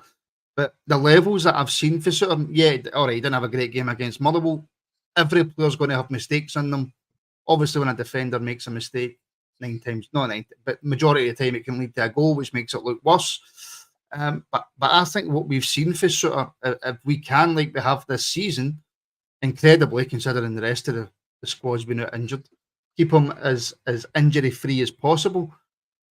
But the levels that I've seen for Souttar, yeah, all right, he didn't have a great game against Motherwell. Every player's going to have mistakes in them. Obviously, when a defender makes a mistake, but majority of the time it can lead to a goal, which makes it look worse. But I think what we've seen for Souttar, if we can, like we have this season, incredibly, considering the rest of the squad's been out injured, keep him as injury free as possible.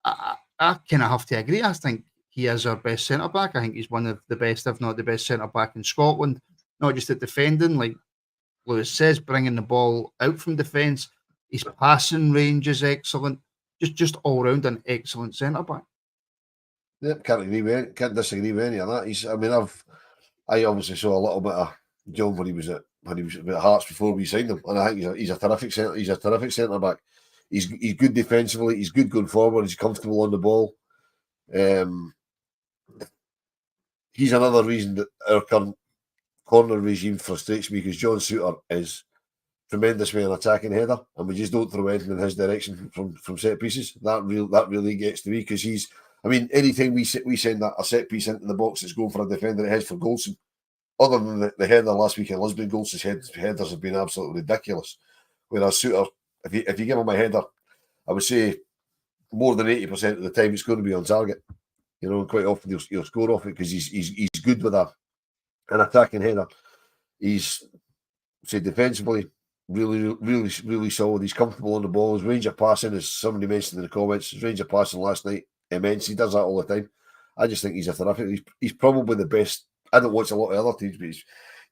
I kind of have to agree. I think he is our best centre back. I think he's one of the best, if not the best centre back in Scotland. Not just at defending, like Lewis says, bringing the ball out from defence. His passing range is excellent. Just all round an excellent centre back. Yep, can't disagree with any of that. I obviously saw a little bit of John when he was at Hearts before we signed him, and I think he's a terrific centre back. He's good defensively. He's good going forward. He's comfortable on the ball. He's another reason that our current corner regime frustrates me, because John Souttar is tremendous with an attacking header, and we just don't throw anything in his direction from set pieces. That really gets to me, because anytime we send a set piece into the box that's going for a defender, it heads for Goldson. Other than the header last week in Lisbon, Goldson's headers have been absolutely ridiculous. Whereas Souttar, if you give him a header, I would say more than 80% of the time it's going to be on target. You know, quite often he'll score off it, because he's good with an attacking header. He's, say, defensively really solid. He's comfortable on the ball. His range of passing, as somebody mentioned in the comments, his range of passing last night, immense. He does that all the time. I just think he's a terrific. He's probably the best. I don't watch a lot of other teams, but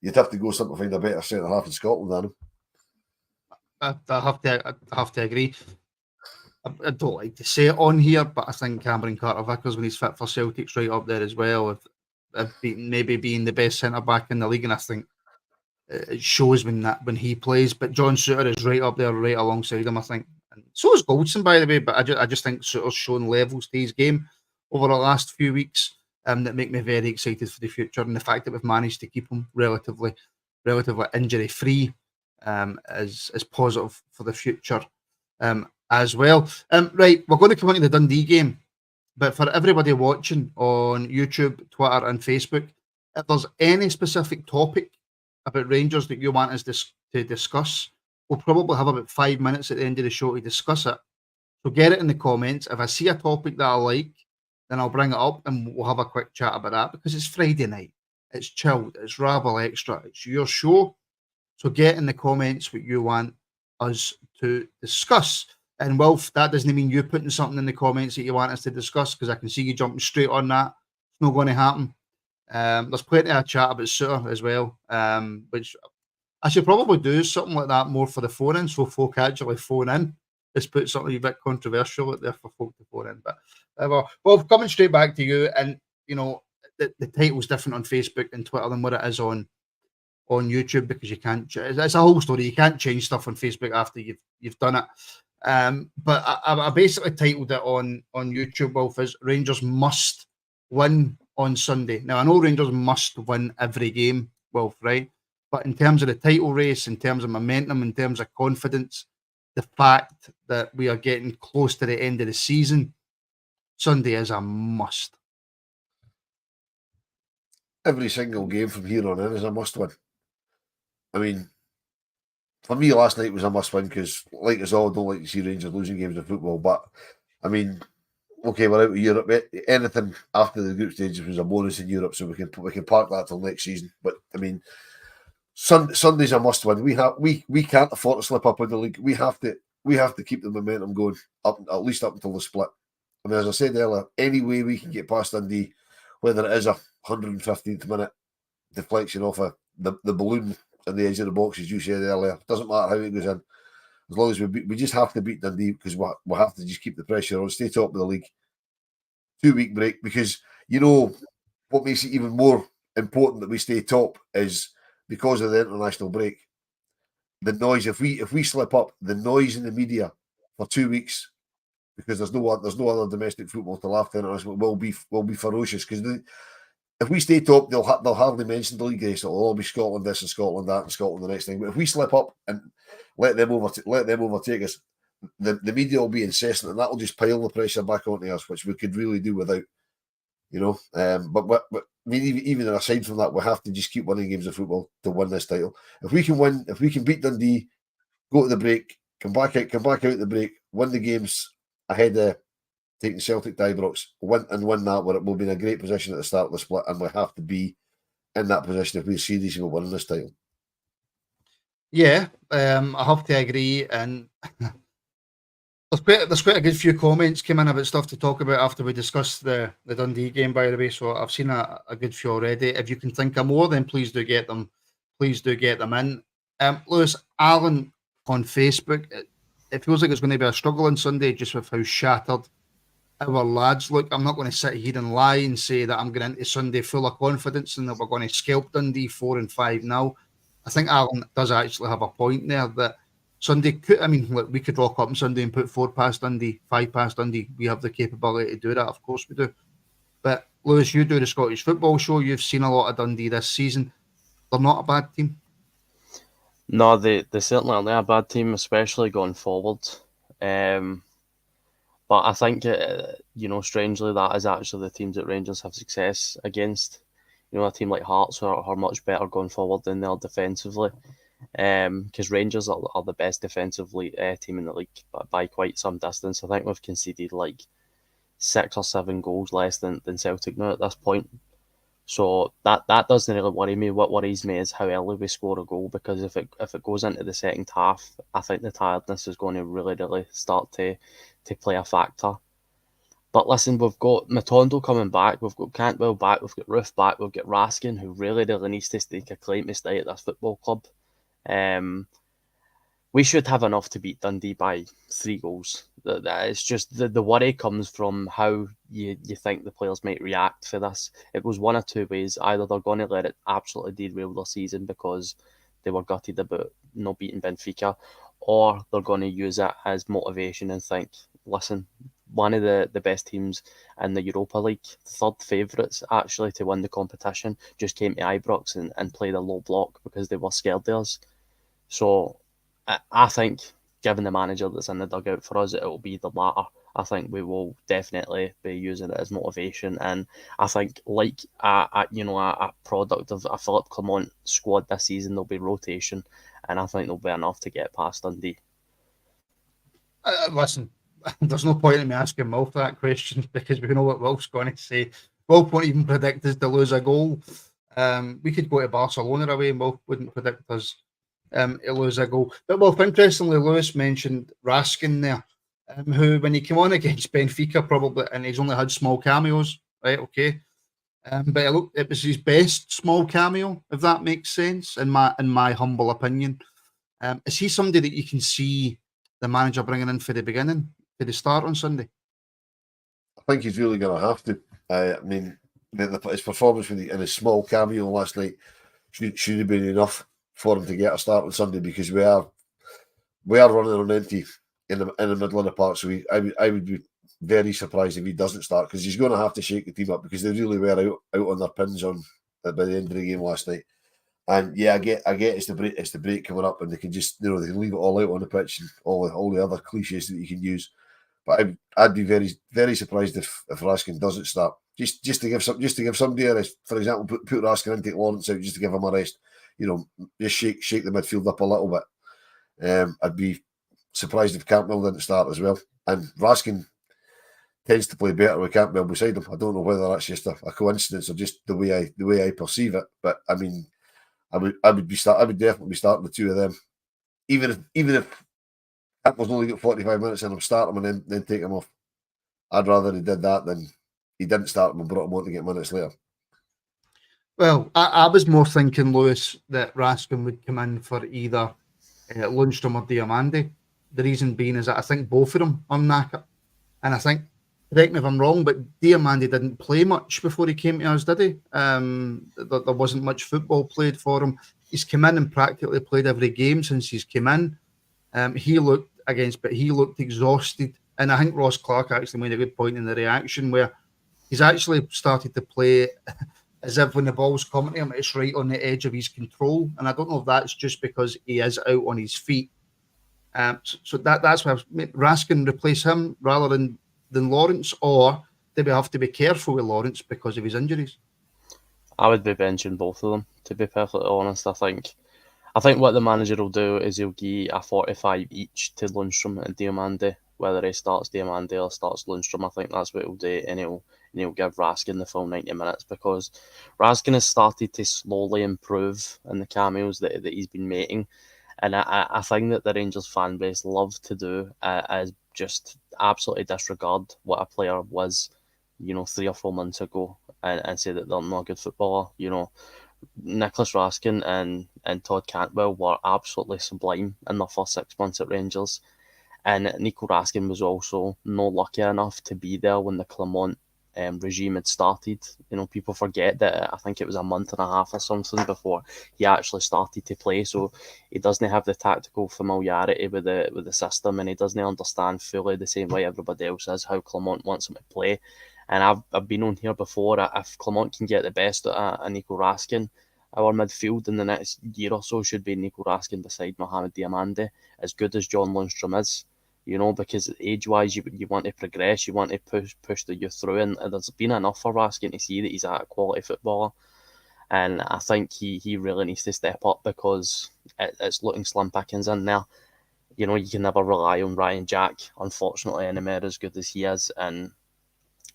you'd have to go something to find a better centre half in Scotland than him. I have to agree. I don't like to say it on here, but I think Cameron Carter-Vickers, when he's fit for Celtic's, right up there as well. Maybe being the best centre back in the league, and I think it shows when he plays. But John Souttar is right up there, right alongside him, I think. And so is Goldson, by the way. But I just think Souttar's shown levels to his game over the last few weeks that make me very excited for the future. And the fact that we've managed to keep him relatively injury free is positive for the future as well. Right, we're going to come into the Dundee game. But for everybody watching on YouTube, Twitter, and Facebook, if there's any specific topic about Rangers that you want us to discuss, we'll probably have about 5 minutes at the end of the show to discuss it. So get it in the comments. If I see a topic that I like, then I'll bring it up and we'll have a quick chat about that, because it's Friday night. It's chilled. It's Rabble Extra. It's your show. So get in the comments what you want us to discuss. And Wilf, that doesn't mean you putting something in the comments that you want us to discuss, because I can see you jumping straight on that. It's not going to happen. There's plenty of chat about Souttar as well, which I should probably do something like that more for the phone in, so folk actually phone in. Let's put something a bit controversial out there for folk to phone in. But well, coming straight back to you, and the title's different on Facebook and Twitter than what it is on YouTube, because you can't. It's a whole story. You can't change stuff on Facebook after you've done it. But I basically titled it on YouTube, Wolf, as Rangers must win on Sunday. Now, I know Rangers must win every game, Wolf, right? But in terms of the title race, in terms of momentum, in terms of confidence, the fact that we are getting close to the end of the season, Sunday is a must. Every single game from here on in is a must win. I mean, for me, last night was a must win because, like us all, don't like to see Rangers losing games of football. But I mean, okay, we're out of Europe. Anything after the group stages was a bonus in Europe, so we can park that till next season. But I mean, Sunday's a must win. We can't afford to slip up in the league. We have to keep the momentum going up, at least up until the split. I mean, as I said earlier, any way we can get past Dundee, whether it is a 115th minute deflection off the balloon on the edge of the box, as you said earlier, doesn't matter how it goes in. As long as we just have to beat Dundee, because we have to just keep the pressure on, stay top of the league. 2-week break, because you know what makes it even more important that we stay top is because of the international break. The noise, if we slip up, the noise in the media for 2 weeks, because there's no other domestic football to laugh at, will be ferocious. Because if we stay top, they'll hardly mention the league race. It'll all be Scotland this and Scotland that and Scotland the next thing. But if we slip up and let them overtake us, the media will be incessant, and that will just pile the pressure back onto us, which we could really do without. You know, but I mean, even aside from that, we have to just keep winning games of football to win this title. If we can win, if we can beat Dundee, go to the break, come back out the break, win the games ahead of taking Celtic to Ibrox, win that, where we'll be in a great position at the start of the split, and we have to be in that position if we're serious about winning this title. Yeah, I have to agree, and there's quite a good few comments came in about stuff to talk about after we discussed the Dundee game, by the way. So I've seen a good few already. If you can think of more, then please do get them. Please do get them in. Lewis Allen on Facebook. It feels like it's going to be a struggle on Sunday, just with how shattered our lads look. I'm not going to sit here and lie and say that I'm going into Sunday full of confidence and that we're going to scalp Dundee 4-5 now. I think Alan does actually have a point there that Sunday could, I mean, look, we could rock up on Sunday and put 4 past Dundee, 5 past Dundee. We have the capability to do that, of course we do. But Lewis, you do the Scottish Football Show. You've seen a lot of Dundee this season. They're not a bad team. No, they certainly aren't a bad team, especially going forward. But I think, strangely, that is actually the teams that Rangers have success against. You know, a team like Hearts are much better going forward than they are defensively. Because Rangers are the best defensively team in the league by quite some distance. I think we've conceded like 6 or 7 goals less than Celtic now at this point. So that doesn't really worry me. What worries me is how early we score a goal, because if it goes into the second half, I think the tiredness is going to really start to play a factor. But listen, we've got Matondo coming back, we've got Cantwell back, we've got Roof back, we've got Raskin, who really needs to stake a claim to stay at this football club. We should have enough to beat Dundee by 3 goals. It's just the worry comes from how you think the players might react for this. It goes one of 2 ways. Either they're going to let it absolutely derail their season because they were gutted about not beating Benfica, or they're going to use it as motivation and think, listen, one of the best teams in the Europa League, third favourites actually to win the competition, just came to Ibrox and played a low block because they were scared of us. So I think, given the manager that's in the dugout for us, it will be the latter. I think we will definitely be using it as motivation, and I think like a product of a Philip Clement squad this season, there'll be rotation, and I think there'll be enough to get past Dundee. Listen, there's no point in me asking Wolf that question because we know what Wolf's going to say. Wolf won't even predict us to lose a goal. We could go to Barcelona away and Wolf wouldn't predict us to lose a goal. But Wolf, interestingly, Lewis mentioned Raskin there, who, when he came on against Benfica, probably, and he's only had small cameos, right? Okay. But it was his best small cameo, if that makes sense, in my humble opinion. Is he somebody that you can see the manager bringing in for the beginning, for the start on Sunday? I think he's really going to have to. I mean, his performance in his small cameo last night should have been enough for him to get a start on Sunday, because we are running on empty in the middle of the park. So I would be very surprised if he doesn't start, because he's going to have to shake the team up, because they really were out on their pins by the end of the game last night. And yeah, I get it's the break coming up, and they can just they can leave it all out on the pitch and all the other cliches that you can use. But I'd be very, very surprised if Raskin doesn't start. Just to give somebody a rest. For example, put Raskin in, take Lawrence out, just to give him a rest. Just shake the midfield up a little bit. I'd be surprised if Campbell didn't start as well. And Raskin tends to play better with Campbell beside him. I don't know whether that's just a coincidence or just the way I perceive it. But I mean, I would definitely be starting the two of them, even if Campbell's only got 45 minutes and I'm starting him and then take him off. I'd rather he did that than he didn't start him and brought him on to get minutes later. Well, I was more thinking, Lewis, that Raskin would come in for either Lundstrom or Diamande. The reason being is that I think both of them are knackered. And I think, correct me if I'm wrong, but Diamande didn't play much before he came to us, did he? There wasn't much football played for him. He's come in and practically played every game since he's come in. He looked exhausted. And I think Ross Clark actually made a good point in the reaction where he's actually started to play as if when the ball's coming to him, it's right on the edge of his control. And I don't know if that's just because he is out on his feet. So that's why Raskin replace him rather than Lawrence, or do we have to be careful with Lawrence because of his injuries? I would be benching both of them, to be perfectly honest. I think what the manager will do is he'll give a 45 each to Lundstrom and Diamande, whether he starts Diamande or starts Lundstrom. I think that's what he'll do, and he'll give Raskin the full 90 minutes, because Raskin has started to slowly improve in the cameos that he's been making. And I think that the Rangers fan base love to do is just absolutely disregard what a player was, 3 or 4 months ago and say that they're not a good footballer. Nicholas Raskin and Todd Cantwell were absolutely sublime in their first 6 months at Rangers. And Nico Raskin was also no lucky enough to be there when the Clermont regime had started. People forget that I think it was a month and a half or something before he actually started to play. So he doesn't have the tactical familiarity with the system, and he doesn't understand fully the same way everybody else is how Clermont wants him to play. And I've been on here before. If Clermont can get the best out of Nico Raskin, our midfield in the next year or so should be Nico Raskin beside Mohamed Diamande, as good as John Lundstrom is. Because age-wise, you want to progress, you want to push the youth through, and there's been enough for Raskin to see that he's a quality footballer. And I think he really needs to step up, because it's looking slim pickings in there. You can never rely on Ryan Jack, unfortunately, anymore, as good as he is. And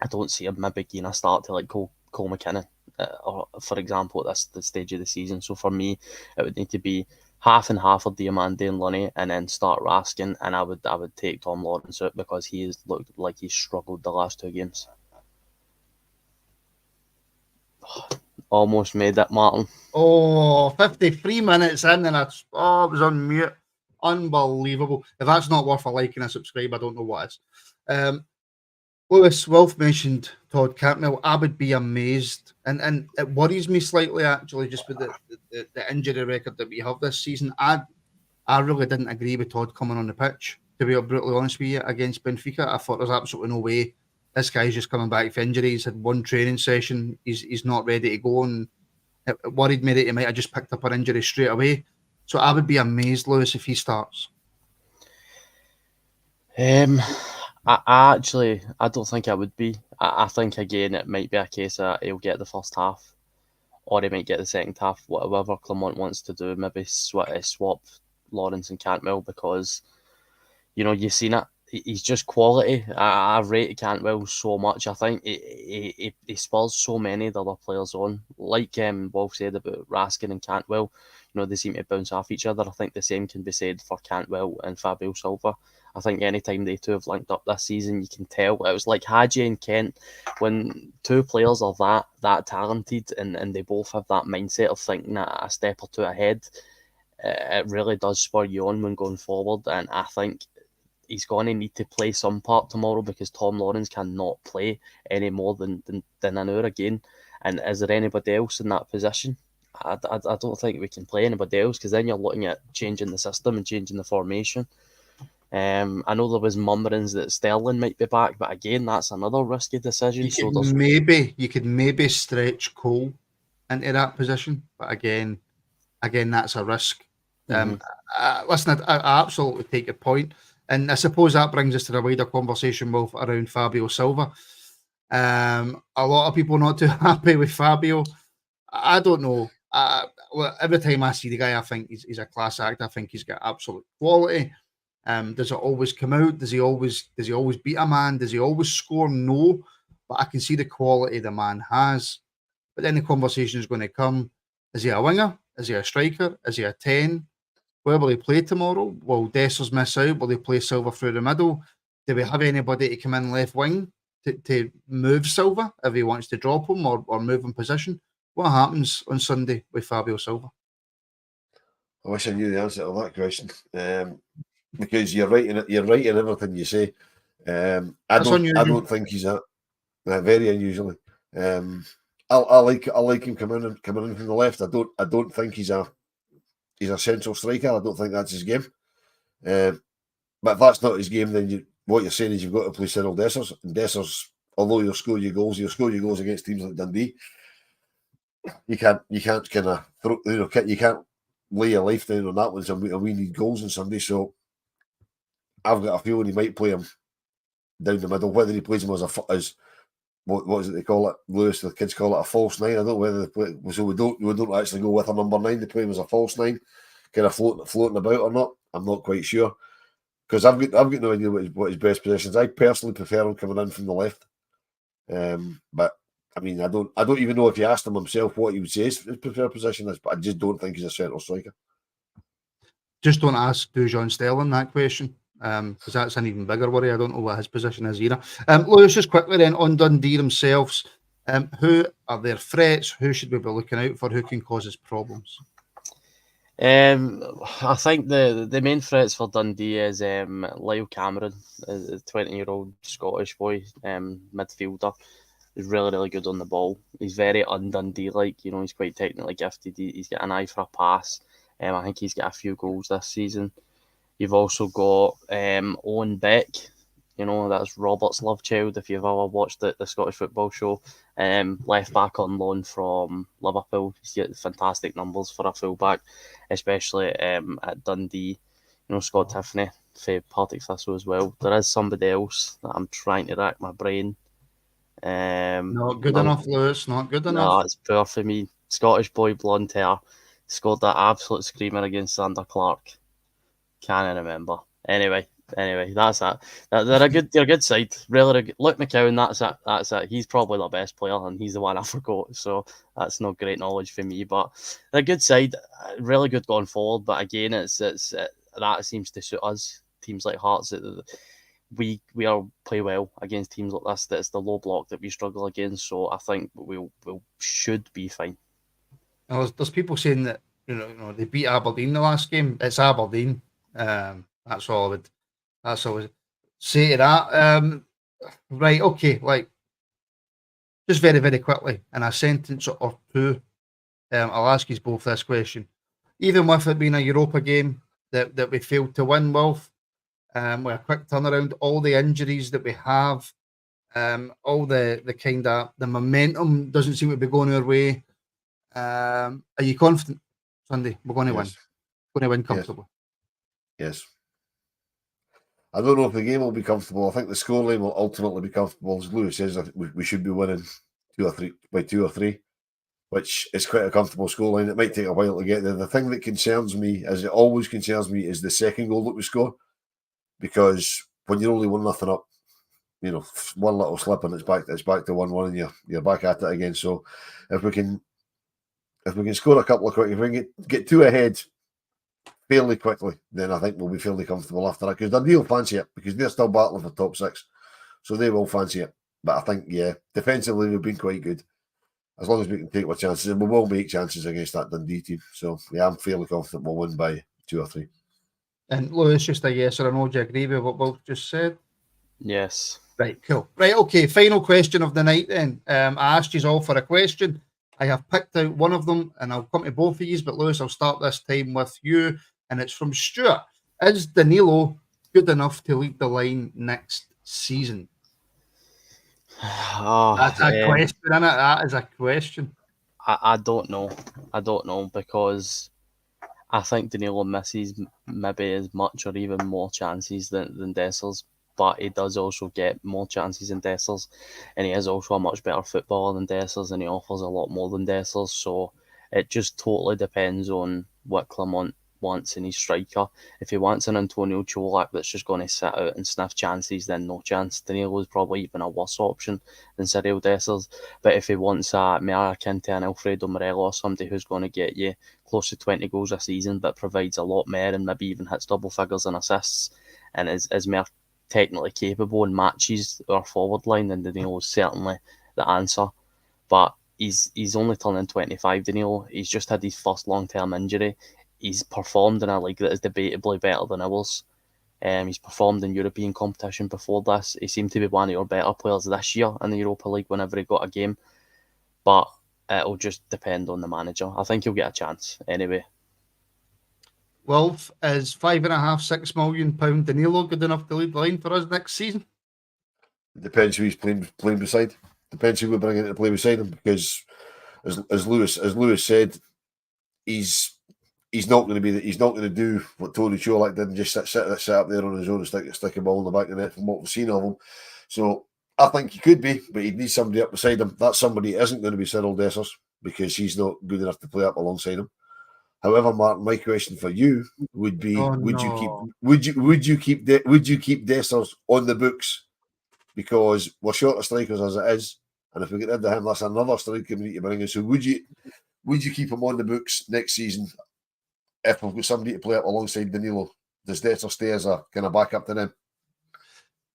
I don't see him maybe getting a start to like Cole McKinnon, or for example, at this stage of the season. So for me, it would need to be half and half of Diamande and Lunny, and then start Raskin, and I would take Tom Lawrence out, because he has looked like he's struggled the last 2 games. Almost made it, Martin. 53 minutes in and I was on mute. Unbelievable. If that's not worth a like and a subscribe, I don't know what is. Lewis, Wolf mentioned Todd Cantwell. I would be amazed, and it worries me slightly actually, just with the injury record that we have this season. I really didn't agree with Todd coming on the pitch, to be brutally honest with you, against Benfica. I thought there's absolutely no way this guy's just coming back from injury. He's had one training session. He's not ready to go, and it worried me that he might have just picked up an injury straight away. So I would be amazed, Lewis, if he starts. I don't think I would be. I think, again, it might be a case that he'll get the first half, or he might get the second half, whatever Clermont wants to do, maybe swap Lawrence and Cantwell, because, you've seen it. He's just quality. I rate Cantwell so much. I think he spurs so many of the other players on. Like Wolf said about Raskin and Cantwell, they seem to bounce off each other. I think the same can be said for Cantwell and Fabio Silva. I think anytime they two have linked up this season, you can tell. It was like Hadji and Kent, when two players are that talented and they both have that mindset of thinking a step or two ahead, it really does spur you on when going forward. And I think he's going to need to play some part tomorrow, because Tom Lawrence cannot play any more than an hour again. And is there anybody else in that position? I don't think we can play anybody else, because then you're looking at changing the system and changing the formation. I know there was murmurings that Sterling might be back, but again, that's another risky decision. You could maybe stretch Cole into that position, but again, that's a risk. Listen, I absolutely take your point, and I suppose that brings us to the wider conversation, Wolf, around Fabio Silva. A lot of people not too happy with Fabio. I don't know. Well, every time I see the guy, I think he's a class act. I think he's got absolute quality. Does it always come out? Does he always beat a man? Does he always score? No, but I can see the quality the man has. But then the conversation is going to come: is he a winger? Is he a striker? Is he a 10? Where will he play tomorrow? Will Dessers miss out? Will they play Silva through the middle? Do we have anybody to come in left wing to move Silva if he wants to drop him or move in position? What happens on Sunday with Fabio Silva? I wish I knew the answer to that question, because you're right in it. You're right in everything you say. I don't think he's very unusually. I like him coming in from the left. I don't think he's a central striker. I don't think that's his game. But if that's not his game, then what you're saying is you've got to play Cyril Dessers. And Dessers, although you'll score your goals against teams like Dundee. You can't kind of you can't lay your life down on that one. So we need goals on Sunday. So I've got a feeling he might play him down the middle. Whether he plays him as what is it they call it, Lewis? The kids call it a false 9. I don't know whether they play. So we don't actually go with a number 9. They play him as a false 9, kind of floating about or not. I'm not quite sure, because I've got no idea what his best positions. I personally prefer him coming in from the left. But I mean, I don't even know if you asked him himself what he would say his preferred position is, but I just don't think he's a central striker. Just don't ask Dujon Sterling that question, because that's an even bigger worry. I don't know what his position is either. Lewis, just quickly then on Dundee themselves, who are their threats? Who should we be looking out for? Who can cause us problems? I think the main threats for Dundee is Lyle Cameron, a 20-year-old Scottish boy, midfielder. He's really, really good on the ball. He's very un-Dundee-like. He's quite technically gifted. He's got an eye for a pass. I think he's got a few goals this season. You've also got Owen Beck. That's Robert's love child, if you've ever watched the Scottish football show. Left back on loan from Liverpool. He's got fantastic numbers for a fullback, especially at Dundee. Scott Tiffany for Partick Thistle as well. There is somebody else that I'm trying to rack my brain. Not good enough, Lewis. Not good enough. No, it's poor for me. Scottish boy, blonde hair, scored that absolute screamer against Sander Clark. Can't remember. Anyway, that's that. They're a good side. Really good. Luke McCowan, that's it. He's probably the best player, and he's the one I forgot. So that's not great knowledge for me. But they're a good side, really good going forward. But again, it's that seems to suit us. Teams like Hearts, we all play well against teams like this. That's the low block that we struggle against. So I think we should be fine. Now, there's people saying that they beat Aberdeen the last game. It's Aberdeen. That's all I would say to that. Right, okay. Just very, very quickly in a sentence or two, I'll ask you both this question. Even with it being a Europa game that we failed to win, Wolf, with a quick turnaround, all the injuries that we have, all the kind of the momentum doesn't seem to be going our way. Are you confident Sunday we're going to win? We're going to win comfortably. Yes. I don't know if the game will be comfortable. I think the scoreline will ultimately be comfortable. As Lewis says, I think we should be winning 2 or 3, which is quite a comfortable scoreline. It might take a while to get there. The thing that concerns me, as it always concerns me, is the second goal that we score. Because when you're only 1-0 up, one little slip and it's back to 1-1, and you're back at it again. So if we can score a couple of quick, if we can get 2 ahead fairly quickly, then I think we'll be fairly comfortable after that, because Dundee will fancy it, because they're still battling for top 6, so they will fancy it. But I think, defensively we've been quite good. As long as we can take our chances, and we will make chances against that Dundee team. So I'm fairly confident we'll win by 2 or 3. And Lewis, just a yes or a no, do you agree with what Wolf just said? Yes. Right, cool. Right, okay. Final question of the night then. I asked you all for a question. I have picked out one of them, and I'll come to both of you, but Lewis, I'll start this time with you, and it's from Stuart. Is Danilo good enough to lead the line next season? That's a question, isn't it? That is a question. I don't know. I don't know, because I think Danilo misses maybe as much or even more chances than Dessers, but he does also get more chances than Dessers, and he is also a much better footballer than Dessers, and he offers a lot more than Dessers. So it just totally depends on what Clement wants in his striker. If he wants an Antonio Cholak that's just going to sit out and sniff chances, then no chance. Danilo is probably even a worse option than Cyril Dessers. But if he wants a more akin to an Alfredo Morelos, somebody who's going to get you close to 20 goals a season, but provides a lot more and maybe even hits double figures in assists, and is more technically capable and matches our forward line, then Danilo is certainly the answer. But he's only turning 25, Danilo. He's just had his first long-term injury. He's performed in a league that is debatably better than ours. He's performed in European competition before this. He seemed to be one of your better players this year in the Europa League whenever he got a game. But it'll just depend on the manager. I think he'll get a chance anyway. Wolf, is £5.5–6 million Danilo good enough to lead the line for us next season? It depends who he's playing beside. Depends who we bring in to play beside him, because as Lewis said, he's not going to do what Tony Cholak did and just sit up there on his own and stick a ball in the back of the net from what we've seen of him. So I think he could be, but he'd need somebody up beside him. That somebody isn't going to be Cyril Dessers, because he's not good enough to play up alongside him. However, Martin, my question for you would be: would you keep Dessers on the books? Because we're short of strikers as it is, and if we get rid of him, that's another striker we need to bring in. So would you keep him on the books next season if we've got somebody to play up alongside Danilo? Does Dessers stay as a kind of backup to them?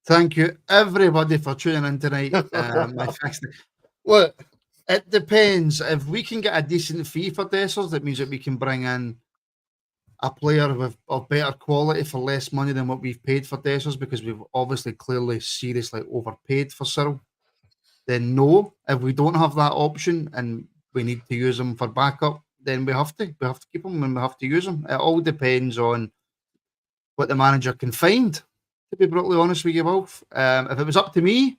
Thank you, everybody, for tuning in tonight. Look, it depends. If we can get a decent fee for Dessers, that means that we can bring in a player of better quality for less money than what we've paid for Dessers, because we've obviously clearly seriously overpaid for Cyril. Then no, if we don't have that option and we need to use him for backup, then we have to keep him and we have to use him. It all depends on what the manager can find, to be brutally honest with you, Wolf. If it was up to me,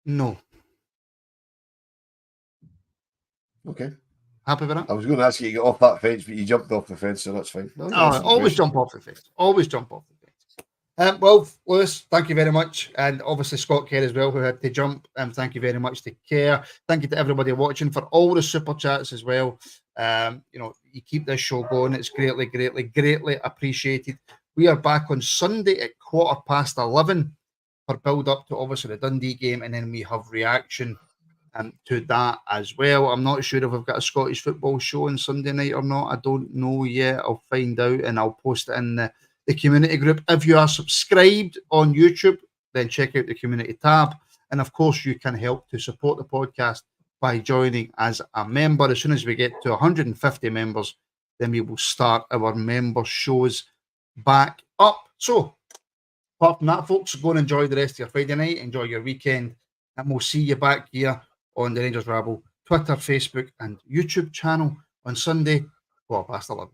no. Okay. Happy with that? I was going to ask you to get off that fence, but you jumped off the fence, so that's fine. Always jump off the fence. Always jump off the fence. Well, Lewis, thank you very much. And obviously Scott Kerr as well, who had to jump. Thank you very much to Kerr. Thank you to everybody watching for all the super chats as well. You keep this show going. It's greatly appreciated. We are back on Sunday at 11:15 for build up to obviously the Dundee game, and then we have reaction to that as well. I'm not sure if we've got a Scottish football show on Sunday night or not. I don't know yet. I'll find out and I'll post it in the community group. If you are subscribed on YouTube, then check out the community tab. And of course, you can help to support the podcast by joining as a member. As soon as we get to 150 members, then we will start our member shows back up. So, apart from that, folks, go and enjoy the rest of your Friday night, enjoy your weekend, and we'll see you back here on the Rangers Rabble Twitter, Facebook, and YouTube channel on Sunday, 11:15.